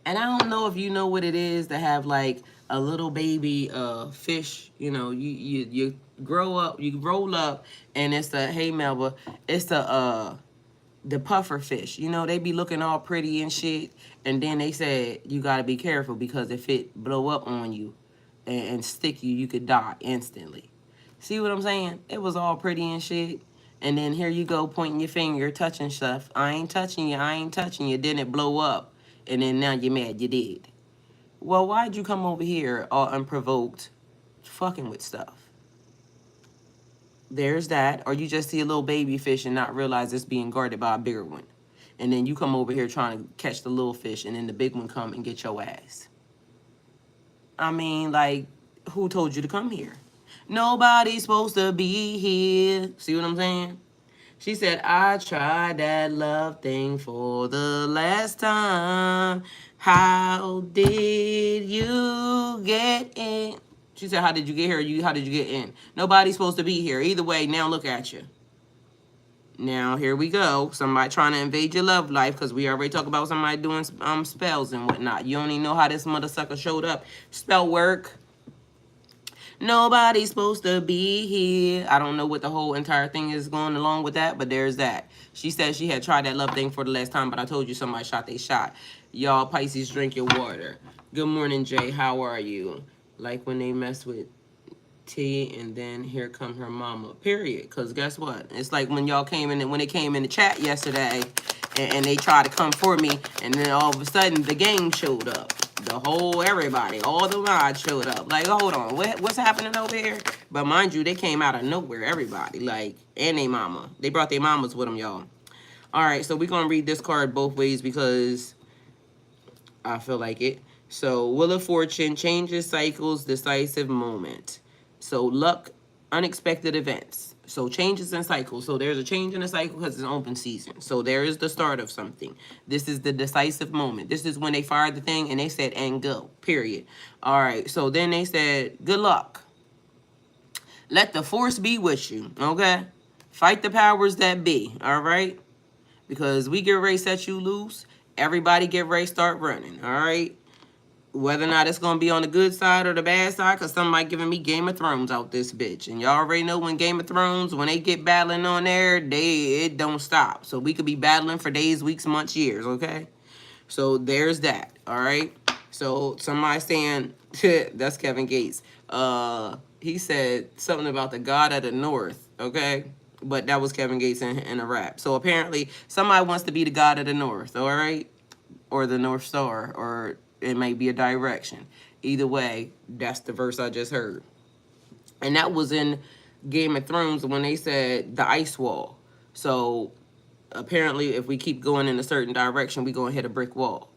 And I don't know if you know what it is to have like a little baby fish. You know, you grow up, you roll up, and it's hey Melba, it's the puffer fish. You know, they be looking all pretty and shit, and then they said you gotta be careful because if it blow up on you and stick you, you could die instantly. See what I'm saying? It was all pretty and shit. And then here you go pointing your finger, touching stuff. I ain't touching you, I ain't touching you. Then it blow up. And then now you're mad you did. Well, why'd you come over here all unprovoked fucking with stuff? There's that. Or you just see a little baby fish and not realize it's being guarded by a bigger one. And then you come over here trying to catch the little fish and then the big one come and get your ass. I mean, like, who told you to come here? Nobody's supposed to be here. See what I'm saying? She said, I tried that love thing for the last time. How did you get in? She said, how did you get here? How did you get in? Nobody's supposed to be here. Either way, now look at you. Now, here we go. Somebody trying to invade your love life because we already talked about somebody doing spells and whatnot. You don't even know how this mother sucker showed up. Spell work. Nobody's supposed to be here. I don't know what the whole entire thing is going along with that, but there's that. She said she had tried that love thing for the last time, but I told you somebody shot they shot. Y'all Pisces, drink your water. Good morning, Jay. How are you? Like when they mess with T and then here come her mama. Period. Because guess what? It's like when y'all came in, when they came in the chat yesterday and they tried to come for me, and then all of a sudden the gang showed up. The whole everybody, all the mods showed up. Like, hold on, what's happening over here? But mind you, they came out of nowhere, everybody. Like, and they mama. They brought their mamas with them, y'all. All right, so we're going to read this card both ways because I feel like it. So, Wheel of Fortune, changes, cycles, decisive moment. So, luck, unexpected events. So, changes and cycles. So, there's a change in the cycle because it's an open season. So, there is the start of something. This is the decisive moment. This is when they fired the thing and they said, and go, period. All right. So, then they said, good luck. Let the force be with you. Okay? Fight the powers that be. All right? Because we get ready to set you loose. Everybody get ready to start running. All right? Whether or not it's going to be on the good side or the bad side, because somebody giving me Game of Thrones out this bitch. And y'all already know when Game of Thrones, when they get battling on there, it don't stop. So we could be battling for days, weeks, months, years, okay? So there's that, all right? So somebody saying, that's Kevin Gates. He said something about the God of the North, okay? But that was Kevin Gates in a rap. So apparently somebody wants to be the God of the North, all right? Or the North Star, or it may be a direction. Either way, that's the verse I just heard. And that was in Game of Thrones when they said the ice wall. So apparently if we keep going in a certain direction, we gonna hit a brick wall.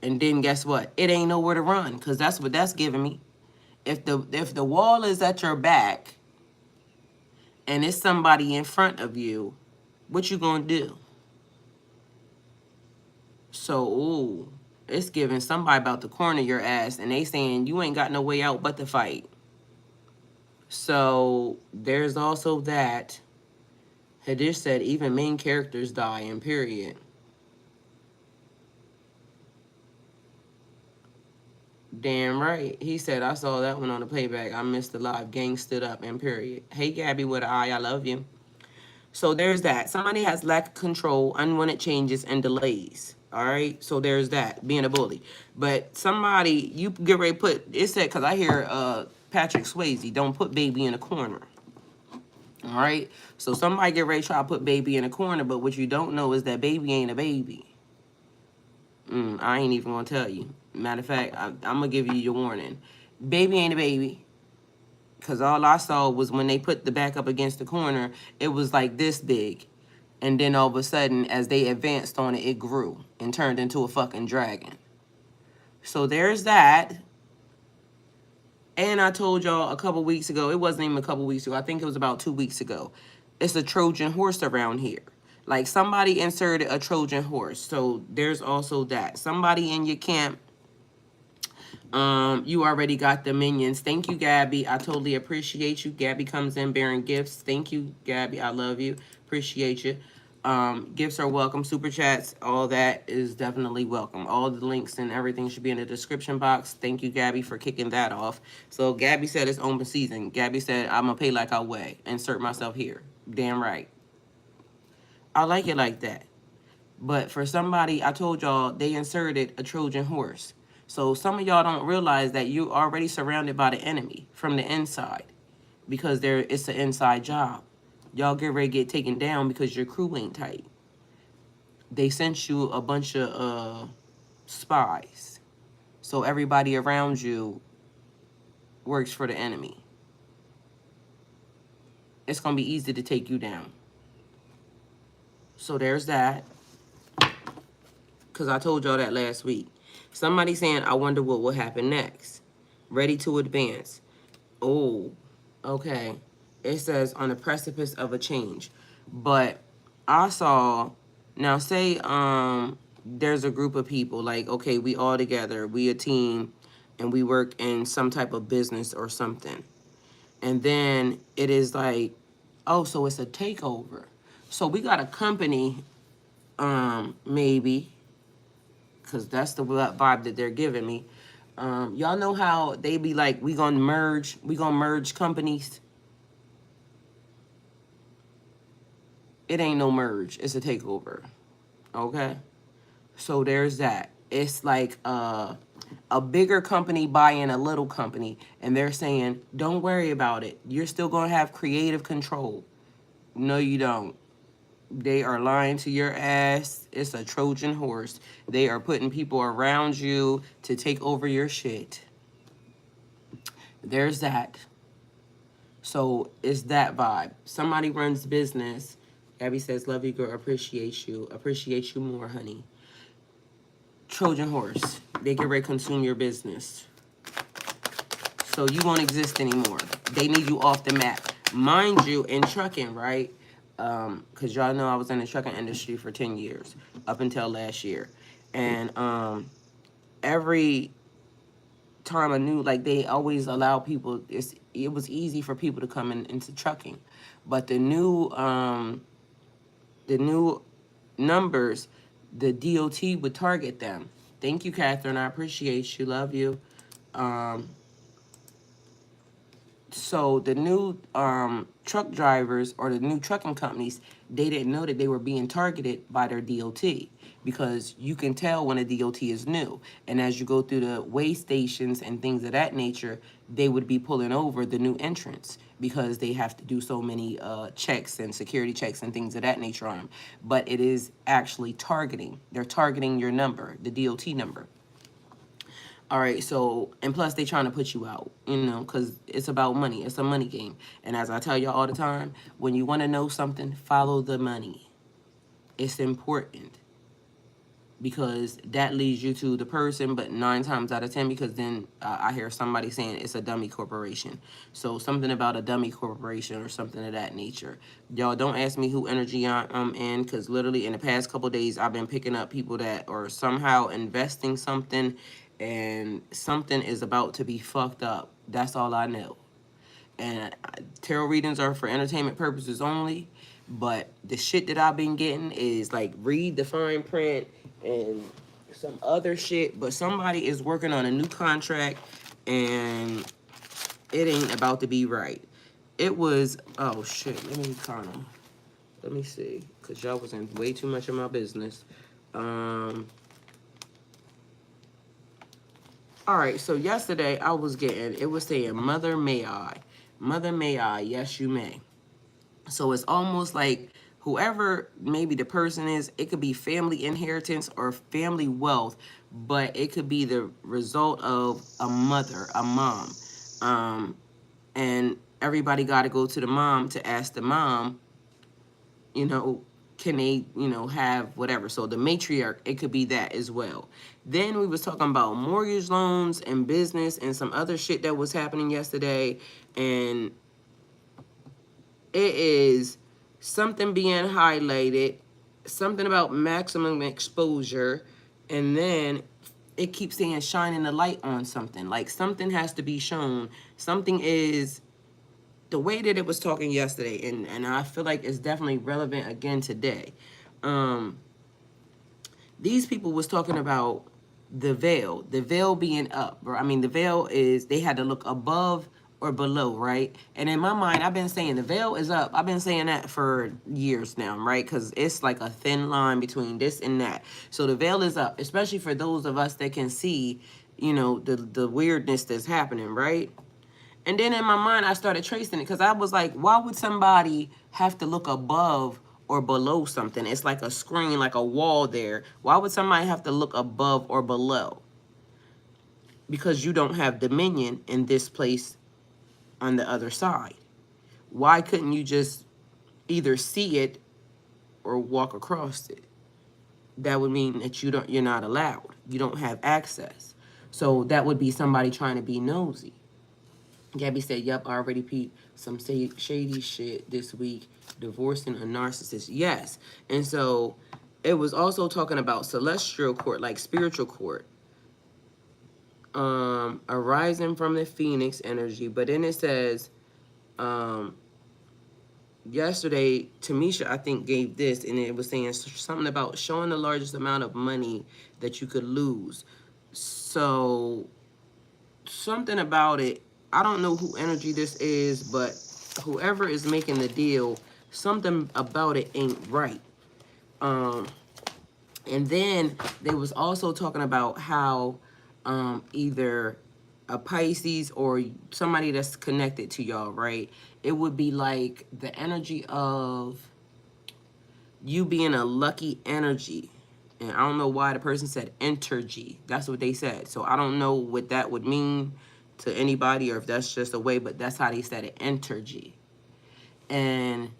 And then guess what? It ain't nowhere to run, because that's what that's giving me. If the wall is at your back and it's somebody in front of you, what you gonna do? So, ooh, it's giving somebody about to corner your ass, and they saying you ain't got no way out but to fight. So, there's also that. Hadish said even main characters die, in period. Damn right. He said, I saw that one on the playback. I missed the live. Gang stood up, in period. Hey, Gabby with an eye. I love you. So there's that. Somebody has lack of control, unwanted changes, and delays. All right. So there's that, being a bully. But somebody, you get ready to put, it said, because I hear Patrick Swayze, don't put baby in a corner. All right. So somebody get ready to try to put baby in a corner, but what you don't know is that baby ain't a baby. I ain't even going to tell you. Matter of fact, I'm going to give you your warning. Baby ain't a baby. Because all I saw was when they put the back up against the corner, it was like this big. And then all of a sudden, as they advanced on it, it grew and turned into a fucking dragon. So there's that. And I told y'all a couple weeks ago, it wasn't even a couple weeks ago, I think it was about 2 weeks ago. It's a Trojan horse around here. Like somebody inserted a Trojan horse. So there's also that. Somebody in your camp, you already got the minions. Thank you, Gabby. I totally appreciate you. Gabby comes in bearing gifts. Thank you, Gabby. I love you. Appreciate you. Gifts are welcome. Super chats, all that is definitely welcome. All the links and everything should be in the description box. Thank you, Gabby, for kicking that off. So Gabby said it's open season. Gabby said, I'm going to pay like I weigh. Insert myself here. Damn right. I like it like that. But for somebody, I told y'all, they inserted a Trojan horse. So some of y'all don't realize that you're already surrounded by the enemy from the inside, because it's an inside job. Y'all get ready to get taken down because your crew ain't tight. They sent you a bunch of spies. So everybody around you works for the enemy. It's going to be easy to take you down. So there's that. Because I told y'all that last week. Somebody saying, I wonder what will happen next. Ready to advance. Oh, okay. It says on the precipice of a change. But I saw, now say there's a group of people, like, okay, we all together, we a team, and we work in some type of business or something. And then it is like, oh, so it's a takeover. So we got a company, maybe, because that's the vibe that they're giving me. Y'all know how they be like, we gonna merge companies. It ain't no merge, it's a takeover. Okay, so there's that. It's like a bigger company buying a little company, and they're saying, don't worry about it, you're still gonna have creative control. No, you don't. They are lying to your ass. It's a Trojan horse. They are putting people around you to take over your shit. There's that. So it's that vibe. Somebody runs business. Gabby says, love you, girl. Appreciate you. Appreciate you more, honey. Trojan horse. They get ready to consume your business. So you won't exist anymore. They need you off the map. Mind you, in trucking, right? Because y'all know I was in the trucking industry for 10 years, up until last year. And every time I knew, like, they always allow people, it was easy for people to come into trucking. But the new numbers, the DOT would target them. Thank you, Catherine. I appreciate you. Love you. Um, so the new truck drivers or the new trucking companies, they didn't know that they were being targeted by their DOT, because you can tell when a DOT is new. And as you go through the weigh stations and things of that nature, they would be pulling over the new entrants because they have to do so many checks and security checks and things of that nature on them. But it is actually targeting. They're targeting your number, the DOT number. All right, so, and plus they trying to put you out, because it's about money. It's a money game. And as I tell y'all all the time, when you want to know something, follow the money. It's important, because that leads you to the person, but 9 times out of 10, because then I hear somebody saying it's a dummy corporation. So something about a dummy corporation or something of that nature. Y'all don't ask me who energy I'm in, because literally in the past couple days, I've been picking up people that are somehow investing something, and something is about to be fucked up. That's all I know. And tarot readings are for entertainment purposes only, but the shit that I've been getting is like, read the fine print and some other shit. But somebody is working on a new contract, and it ain't about to be right. It was, oh shit, let me see, because y'all was in way too much of my business. All right, so yesterday I was getting, it was saying, Mother may I. Mother may I, yes you may. So it's almost like whoever maybe the person is, it could be family inheritance or family wealth, but it could be the result of a mother, a mom. And everybody got to go to the mom to ask the mom, you know, can they, have whatever. So the matriarch, it could be that as well. Then we was talking about mortgage loans and business and some other shit that was happening yesterday. And it is something being highlighted, something about maximum exposure, and then it keeps saying shining the light on something. Like something has to be shown. Something is the way that it was talking yesterday, and I feel like it's definitely relevant again today. These people was talking about the veil being up. I mean, the veil is, they had to look above or below, right? And in my mind, I've been saying the veil is up. I've been saying that for years now, right? Because it's like a thin line between this and that. So the veil is up, especially for those of us that can see, the weirdness that's happening, right? And then in my mind, I started tracing it, because I was like, why would somebody have to look above or below something? It's like a screen, like a wall there. Why would somebody have to look above or below? Because you don't have dominion in this place on the other side. Why couldn't you just either see it or walk across it? That would mean that you're not allowed. You don't have access. So that would be somebody trying to be nosy. Gabby said, yep, I already peeped some shady shit this week, divorcing a narcissist. Yes. And so it was also talking about celestial court, like spiritual court, arising from the phoenix energy. But then it says, yesterday, Tamisha, I think, gave this, and it was saying something about showing the largest amount of money that you could lose. So, something about it, I don't know who energy this is, but whoever is making the deal, something about it ain't right. Um, and then they was also talking about how either a Pisces or somebody that's connected to y'all, right? It would be like the energy of you being a lucky energy. And I don't know why the person said energy. That's what they said. So I don't know what that would mean to anybody or if that's just a way, but that's how they said it, energy. And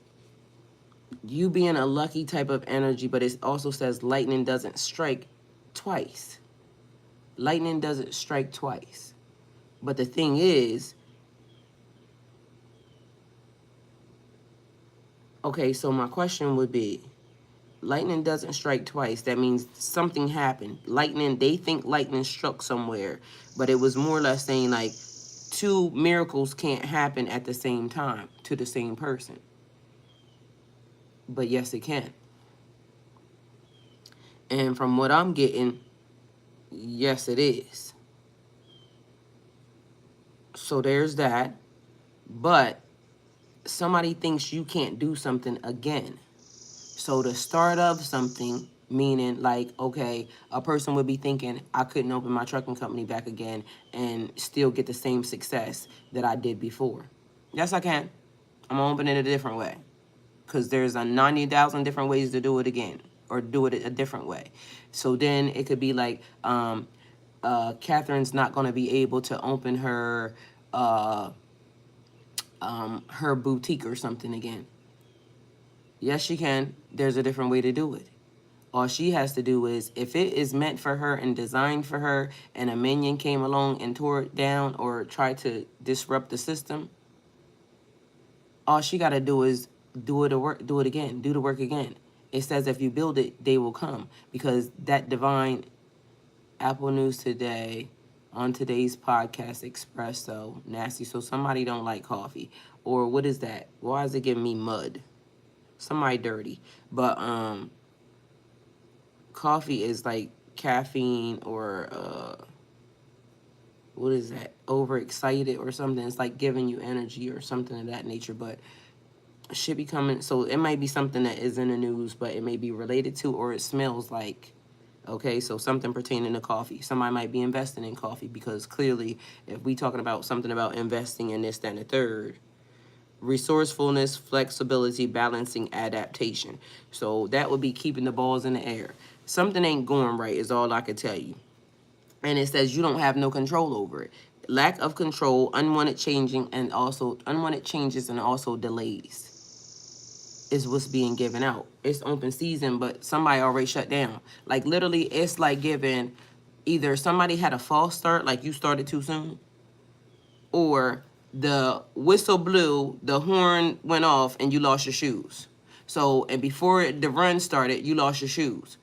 you being a lucky type of energy, but it also says lightning doesn't strike twice. Lightning doesn't strike twice. But the thing is, okay, so my question would be, lightning doesn't strike twice. That means something happened. Lightning, they think lightning struck somewhere, but it was more or less saying like two miracles can't happen at the same time to the same person. But yes, it can. And from what I'm getting, yes, it is. So there's that. But somebody thinks you can't do something again. So the start of something, meaning like, okay, a person would be thinking, I couldn't open my trucking company back again and still get the same success that I did before. Yes, I can. I'm gonna open it a different way. Because there's a 90,000 different ways to do it again or do it a different way. So then it could be like, Catherine's not gonna be able to open her boutique or something again. Yes, she can. There's a different way to do it. All she has to do is, if it is meant for her and designed for her, and a minion came along and tore it down or tried to disrupt the system, all she got to do is do it again, do the work again. It says if you build it, they will come, because that divine Apple News today on today's podcast espresso nasty. So somebody don't like coffee, or what is that? Why is it giving me mud? Somebody dirty, but coffee is like caffeine or what is that, overexcited or something. It's like giving you energy or something of that nature, but should be coming. So it might be something that is in the news, but it may be related to, or it smells like, okay, so something pertaining to coffee. Somebody might be investing in coffee, because clearly if we talking about something about investing in this, that, and the third, resourcefulness, flexibility, balancing, adaptation. So that would be keeping the balls in the air. Something ain't going right is all I could tell you. And it says you don't have no control over it. Lack of control, unwanted changing, and also unwanted changes and also delays is what's being given out. It's open season, but somebody already shut down. Like literally, it's like giving, either somebody had a false start, like you started too soon, or the whistle blew, the horn went off, and you lost your shoes. So, and before the run started, you lost your shoes.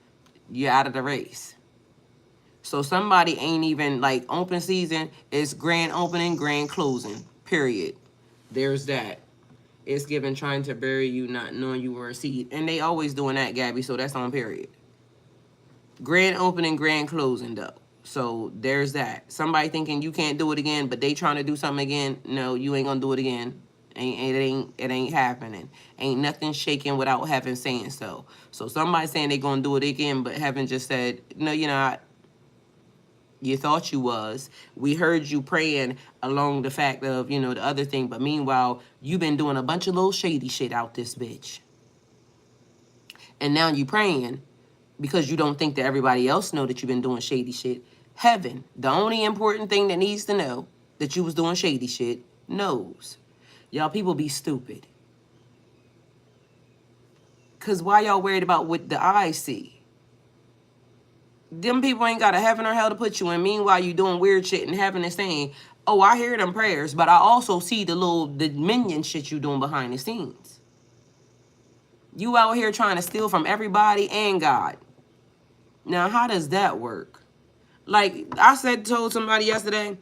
You're out of the race. So somebody ain't even, like, open season is grand opening, grand closing, period. There's that. It's given trying to bury you, not knowing you were a seed. And they always doing that, Gabby, so that's on period. Grand opening, grand closing, though. So there's that. Somebody thinking you can't do it again, but they trying to do something again. No, you ain't gonna do it again. It ain't happening. Ain't nothing shaking without heaven saying so. So somebody saying they gonna do it again, but heaven just said, no, you're not. You thought you was. We heard you praying along the fact of, the other thing, but meanwhile, you been doing a bunch of little shady shit out this bitch. And now you praying because you don't think that everybody else know that you've been doing shady shit. Heaven, the only important thing that needs to know that you was doing shady shit, knows. Y'all people be stupid. Because why y'all worried about what the eyes see? Them people ain't got a heaven or hell to put you in. Meanwhile, you doing weird shit and heaven is saying, oh, I hear them prayers, but I also see the minion shit you doing behind the scenes. You out here trying to steal from everybody and God. Now, how does that work? Like I told somebody yesterday,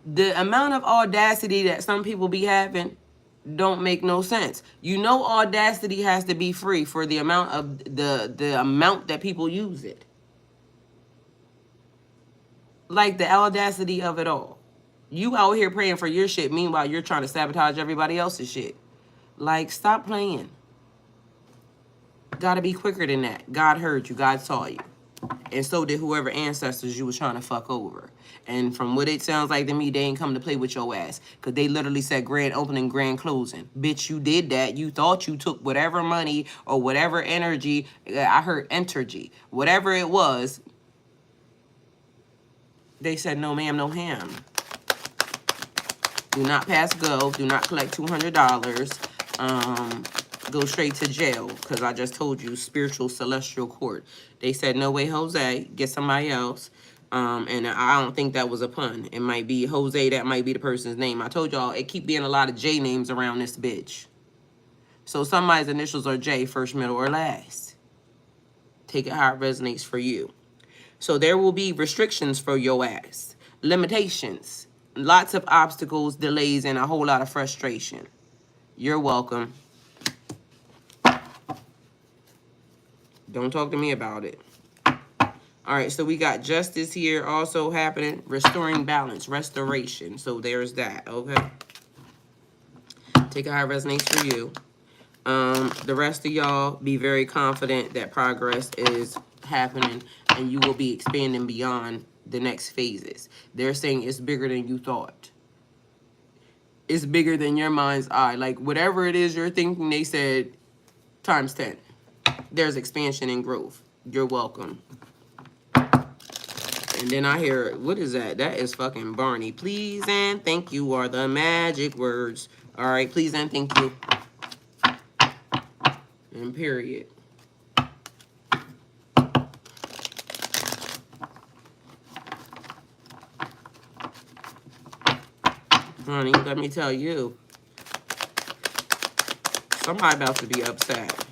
the amount of audacity that some people be having, don't make no sense. You know, audacity has to be free for the amount of the amount that people use it. Like the audacity of it all. You out here praying for your shit, meanwhile you're trying to sabotage everybody else's shit. Like, stop playing. Gotta be quicker than that. God heard you. God saw you. And so did whoever ancestors you was trying to fuck over. And from what it sounds like to me, they ain't come to play with your ass. Because they literally said grand opening, grand closing. Bitch, you did that. You thought you took whatever money or whatever energy. I heard energy. Whatever it was. They said, no ma'am, no ham. Do not pass go. Do not collect $200. Go straight to jail. Because I just told you, spiritual celestial court. They said, no way, Jose. Get somebody else. And I don't think that was a pun. It might be Jose. That might be the person's name. I told y'all, it keep being a lot of J names around this bitch. So somebody's initials are J, first, middle, or last. Take it how it resonates for you. So there will be restrictions for your ass. Limitations. Lots of obstacles, delays, and a whole lot of frustration. You're welcome. Don't talk to me about it. All right, so we got justice here also happening. Restoring balance, restoration. So there's that, okay? Take it how it resonates for you. The rest of y'all, be very confident that progress is happening and you will be expanding beyond the next phases. They're saying it's bigger than you thought. It's bigger than your mind's eye. Like, whatever it is you're thinking, they said times 10. There's expansion and growth. You're welcome. And then I hear, what is that? That is fucking Barney. Please and thank you are the magic words. All right, please and thank you. And period. Honey, let me tell you. Somebody about to be upset.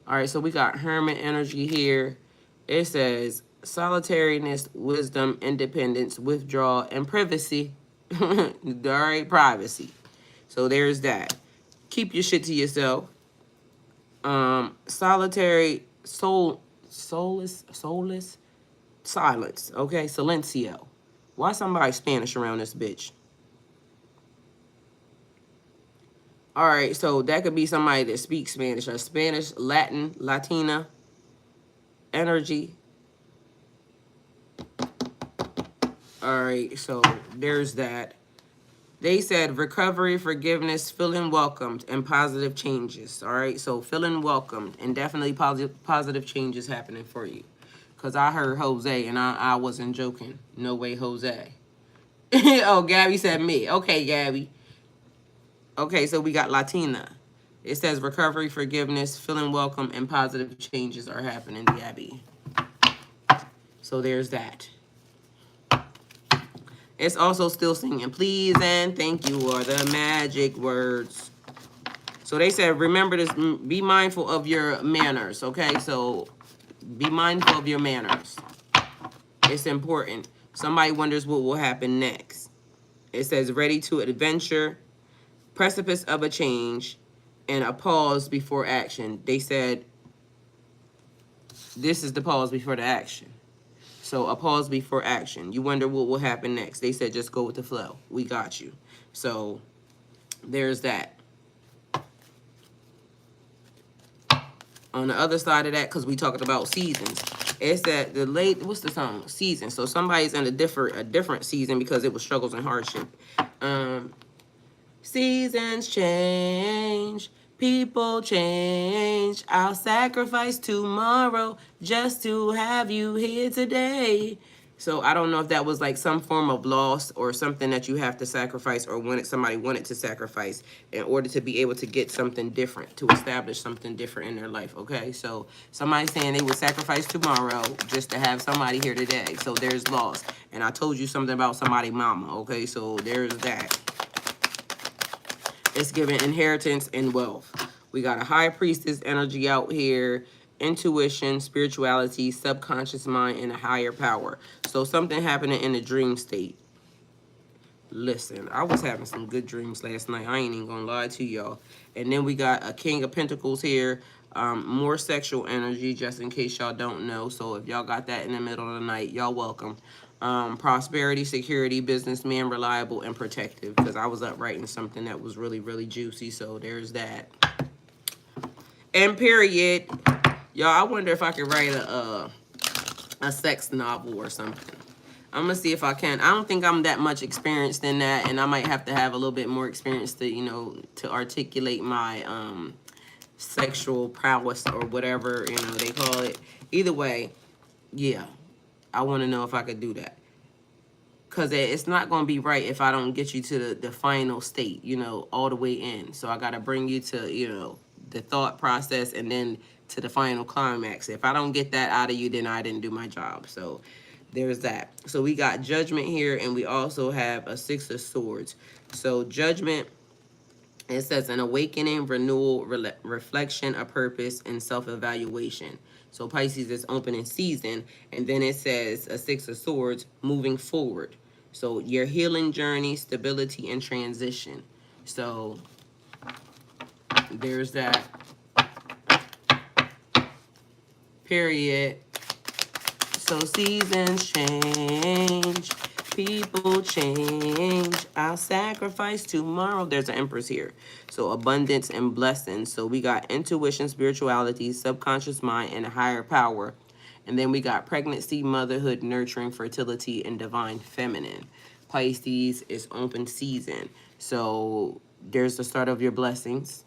All right, so we got hermit energy here. It says solitariness, wisdom, independence, withdrawal, and privacy. All right, privacy. So there's that. Keep your shit to yourself. Solitary, soulless, silence. Okay, silencio. Why somebody Spanish around this bitch? All right, so that could be somebody that speaks Spanish or Spanish, Latin, Latina, energy. All right, so there's that. They said recovery, forgiveness, feeling welcomed, and positive changes. All right, so feeling welcomed and definitely positive changes happening for you. Because I heard Jose and I wasn't joking. No way, Jose. Oh, Gabby said me. Okay, Gabby. Okay, so we got Latina. It says recovery, forgiveness, feeling welcome, and positive changes are happening, Gabby. So there's that. It's also still singing, please and thank you are the magic words. So they said, remember this, be mindful of your manners, okay? So be mindful of your manners. It's important. Somebody wonders what will happen next. It says, ready to adventure, precipice of a change, and a pause before action. They said, this is the pause before the action. So a pause before action. You wonder what will happen next. They said, just go with the flow. We got you. So there's that. On the other side of that, because we talked about seasons, it's that the late, what's the song? Season. So somebody's in a different season because it was struggles and hardship. Seasons change, people change. I'll sacrifice tomorrow just to have you here today. So I don't know if that was like some form of loss or something that you have to sacrifice or somebody wanted to sacrifice in order to be able to get something different, to establish something different in their life, okay? So somebody's saying they would sacrifice tomorrow just to have somebody here today. So there's loss. And I told you something about somebody's mama, okay? So there's that. It's giving inheritance and wealth. We got a high priestess energy out here. Intuition, spirituality, subconscious mind, and a higher power. So something happening in the dream state. Listen, I was having some good dreams last night. I ain't even gonna lie to y'all. And then we got a King of Pentacles here. More sexual energy, just in case y'all don't know. So if y'all got that in the middle of the night, y'all welcome. Prosperity, security, businessman, reliable, and protective. Because I was up writing something that was really, really juicy. So there's that. And period. Y'all, I wonder if I could write a sex novel or something. I'm gonna see if I can. I don't think I'm that much experienced in that, and I might have to have a little bit more experience to, to articulate my sexual prowess or whatever, they call it. Either way, yeah, I want to know if I could do that. Because it's not going to be right if I don't get you to the final state, all the way in. So I got to bring you to, the thought process and then to the final climax. If I don't get that out of you, then I didn't do my job. So there's that. So we got Judgment here, and we also have a Six of Swords. So Judgment, it says an awakening, renewal, reflection, a purpose, and self-evaluation. So Pisces is opening season. And then it says a Six of Swords, moving forward. So your healing journey, stability, and transition. So there's that. Period. So seasons change. People change. I'll sacrifice tomorrow. There's an Empress here. So abundance and blessings. So we got intuition, spirituality, subconscious mind, and a higher power. And then we got pregnancy, motherhood, nurturing, fertility, and divine feminine. Pisces is open season. So there's the start of your blessings.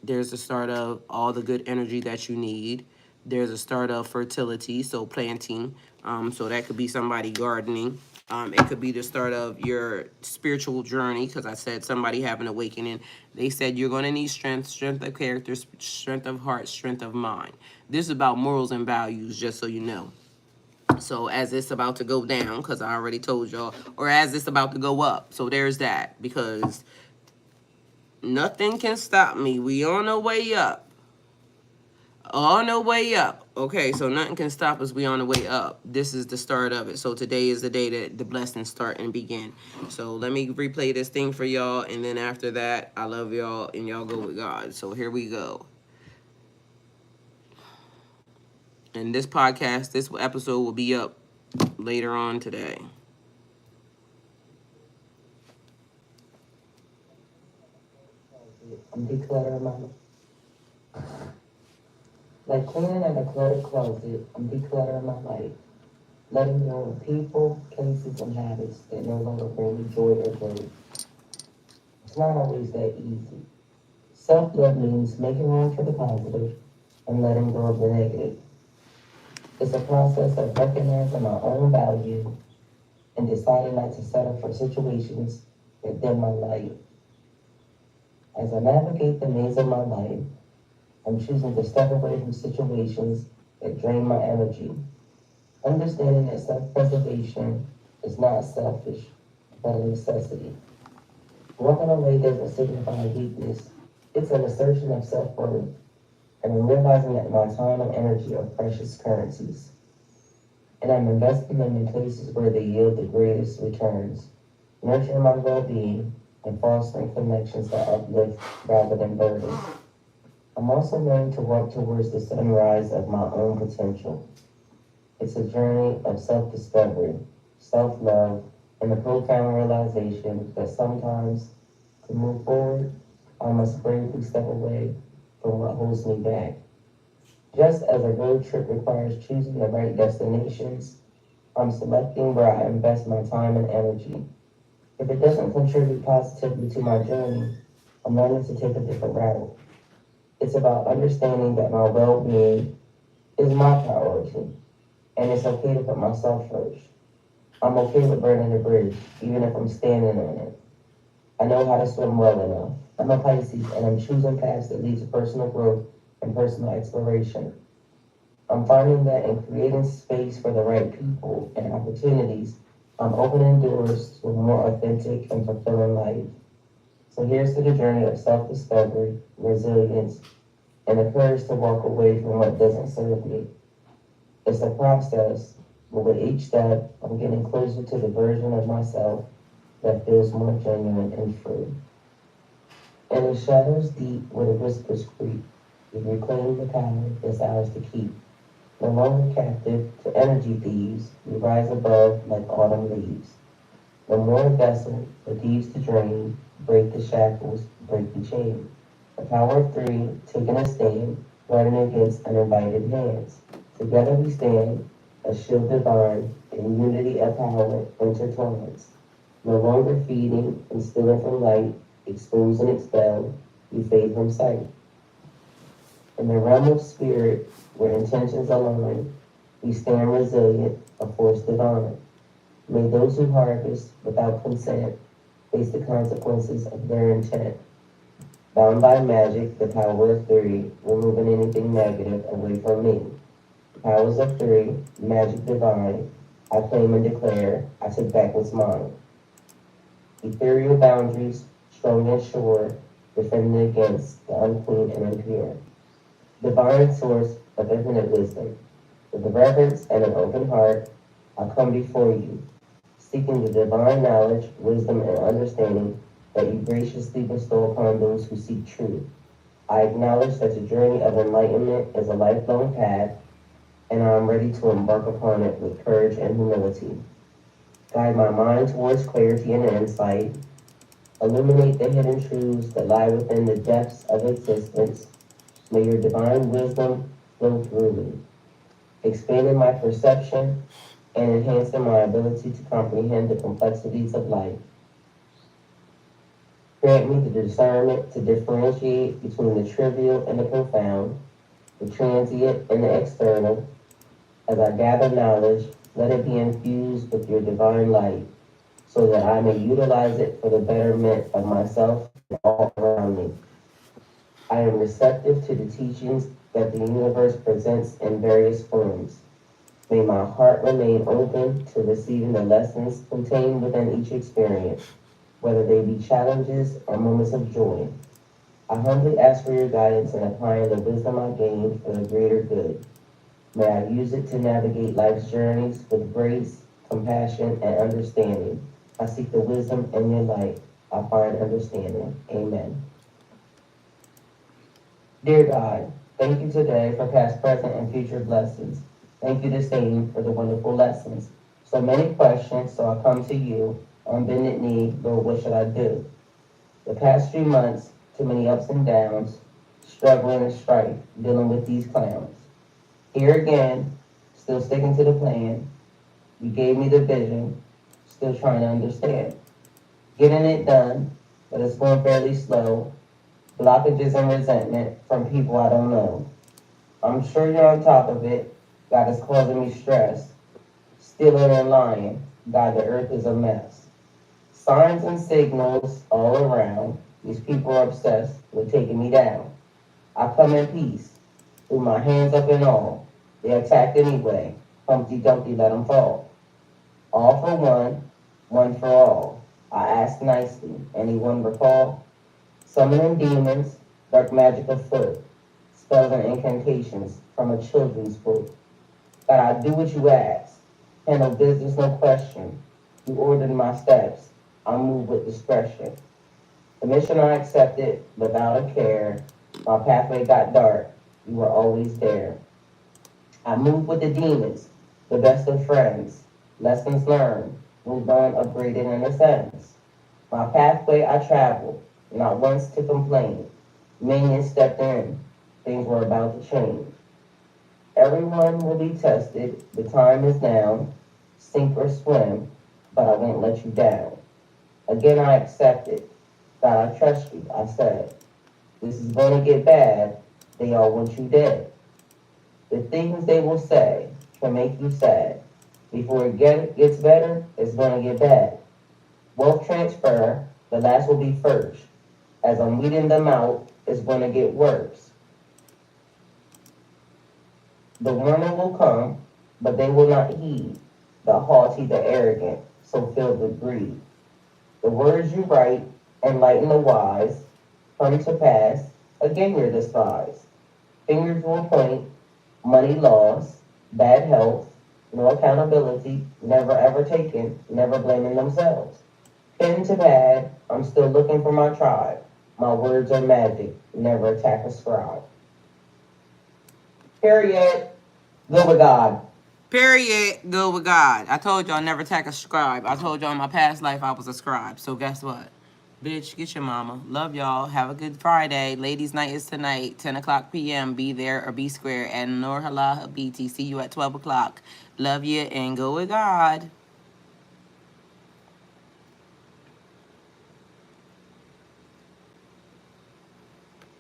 There's the start of all the good energy that you need. There's a start of fertility, so planting. So that could be somebody gardening. It could be the start of your spiritual journey, because I said somebody having an awakening. They said you're going to need strength, strength of character, strength of heart, strength of mind. This is about morals and values, just so you know. So as it's about to go down, because I already told y'all, or as it's about to go up. So there's that, because nothing can stop me. We on the way up. On the way up. Okay, so nothing can stop us. We on the way up. This is the start of it. So today is the day that the blessings start and begin. So let me replay this thing for y'all. And then after that, I love y'all and y'all go with God. So here we go. And this podcast, this episode will be up later on today. I'm decluttering my, like cleaning and a cluttered closet. I'm decluttering my life, letting go of people, places, and habits that no longer bring me joy or growth. It's not always that easy. Self-love means making room for the positive and letting go of the negative. It's a process of recognizing my own value and deciding not to settle for situations that dim my light. As I navigate the maze of my life, I'm choosing to step away from situations that drain my energy, understanding that self-preservation is not selfish, but a necessity. Walking away doesn't signify weakness. It's an assertion of self-worth, and I'm realizing that my time and energy are precious currencies, and I'm investing them in places where they yield the greatest returns, nurturing my well-being and fostering connections that uplift rather than burden. I'm also learning to work towards the sunrise of my own potential. It's a journey of self-discovery, self-love, and the profound realization that sometimes, to move forward, I must bravely step away from what holds me back. Just as a road trip requires choosing the right destinations, I'm selecting where I invest my time and energy. If it doesn't contribute positively to my journey, I'm learning to take a different route. It's about understanding that my well-being is my priority, and it's okay to put myself first. I'm okay with burning the bridge, even if I'm standing on it. I know how to swim well enough. I'm a Pisces, and I'm choosing paths that lead to personal growth and personal exploration. I'm finding that in creating space for the right people and opportunities, I'm opening doors to a more authentic and fulfilling life. So here's to the journey of self-discovery, resilience, and the courage to walk away from what doesn't serve me. It's a process, but with each step, I'm getting closer to the version of myself that feels more genuine and free. In the shadows deep where the whispers creep, we reclaim the power that's ours to keep. No longer captive to energy thieves, we rise above like autumn leaves. No more a vessel for thieves to drain, break the shackles, break the chain. The power of three, taking a stand, guarding against uninvited hands. Together we stand, a shield divine, in unity of power intertwines. No longer feeding and stealing from light, expose and expel, we fade from sight. In the realm of spirit, where intentions align, we stand resilient, a force divine. May those who harvest without consent face the consequences of their intent. Bound by magic, the power of three, removing anything negative away from me. Powers of three, magic divine, I claim and declare, I take back what's mine. Ethereal boundaries, strong and sure, defending against the unclean and impure. Divine source of infinite wisdom, with a reverence and an open heart, I come before you, seeking the divine knowledge, wisdom, and understanding that you graciously bestow upon those who seek truth. I acknowledge that the journey of enlightenment is a lifelong path, and I am ready to embark upon it with courage and humility. Guide my mind towards clarity and insight. Illuminate the hidden truths that lie within the depths of existence. May your divine wisdom flow through me, expanding my perception and enhancing my ability to comprehend the complexities of life. Grant me the discernment to differentiate between the trivial and the profound, the transient and the external. As I gather knowledge, let it be infused with your divine light, so that I may utilize it for the betterment of myself and all around me. I am receptive to the teachings that the universe presents in various forms. May my heart remain open to receiving the lessons contained within each experience, whether they be challenges or moments of joy. I humbly ask for your guidance in applying the wisdom I gained for the greater good. May I use it to navigate life's journeys with grace, compassion, and understanding. I seek the wisdom in your light. I find understanding. Amen. Dear God, thank you today for past, present, and future blessings. Thank you the same for the wonderful lessons. So many questions, so I come to you on bended knee, Lord, what should I do? The past few months, too many ups and downs, struggling and strife, dealing with these clowns. Here again, still sticking to the plan. You gave me the vision, still trying to understand. Getting it done, but it's going fairly slow. Blockages and resentment from people I don't know. I'm sure you're on top of it. God is causing me stress. Stealing and lying. God, the earth is a mess. Signs and signals all around. These people are obsessed with taking me down. I come in peace, threw my hands up and all. They attacked anyway. Humpty Dumpty let them fall. All for one for all. I asked nicely. Anyone recall? Summoning demons, dark magic afoot, spells and incantations from a children's book. God, I do what you ask. Handle business, no question. You ordered my steps. I move with discretion. The mission I accepted without a care. My pathway got dark. You were always there. I moved with the demons, the best of friends. Lessons learned, moved on, upgraded in a sense. My pathway I traveled, not once to complain. Minions stepped in, things were about to change. Everyone will be tested, the time is now. Sink or swim, but I won't let you down. Again I accepted. God, I trust you, I said. This is gonna get bad, they all want you dead. The things they will say can make you sad. Before gets better, it's gonna get bad. Wealth transfer, the last will be first. As I'm weeding them out, it's gonna get worse. The warning will come, but they will not heed. The haughty, the arrogant, so filled with greed. The words you write, enlighten the wise, come to pass, again you're despised. Fingers will point, money lost, bad health, no accountability, never ever taken, never blaming themselves. Pen to pad, I'm still looking for my tribe. My words are magic, never attack a scribe. Period. Go with God. Period. Good with God. I told y'all never attack a scribe. I told y'all in my past life I was a scribe. So guess what? Bitch, get your mama. Love y'all. Have a good Friday. Ladies' night is tonight, 10 o'clock p.m. Be there or be square at Nur Halah BT. See you at 12 o'clock. Love you and go with God.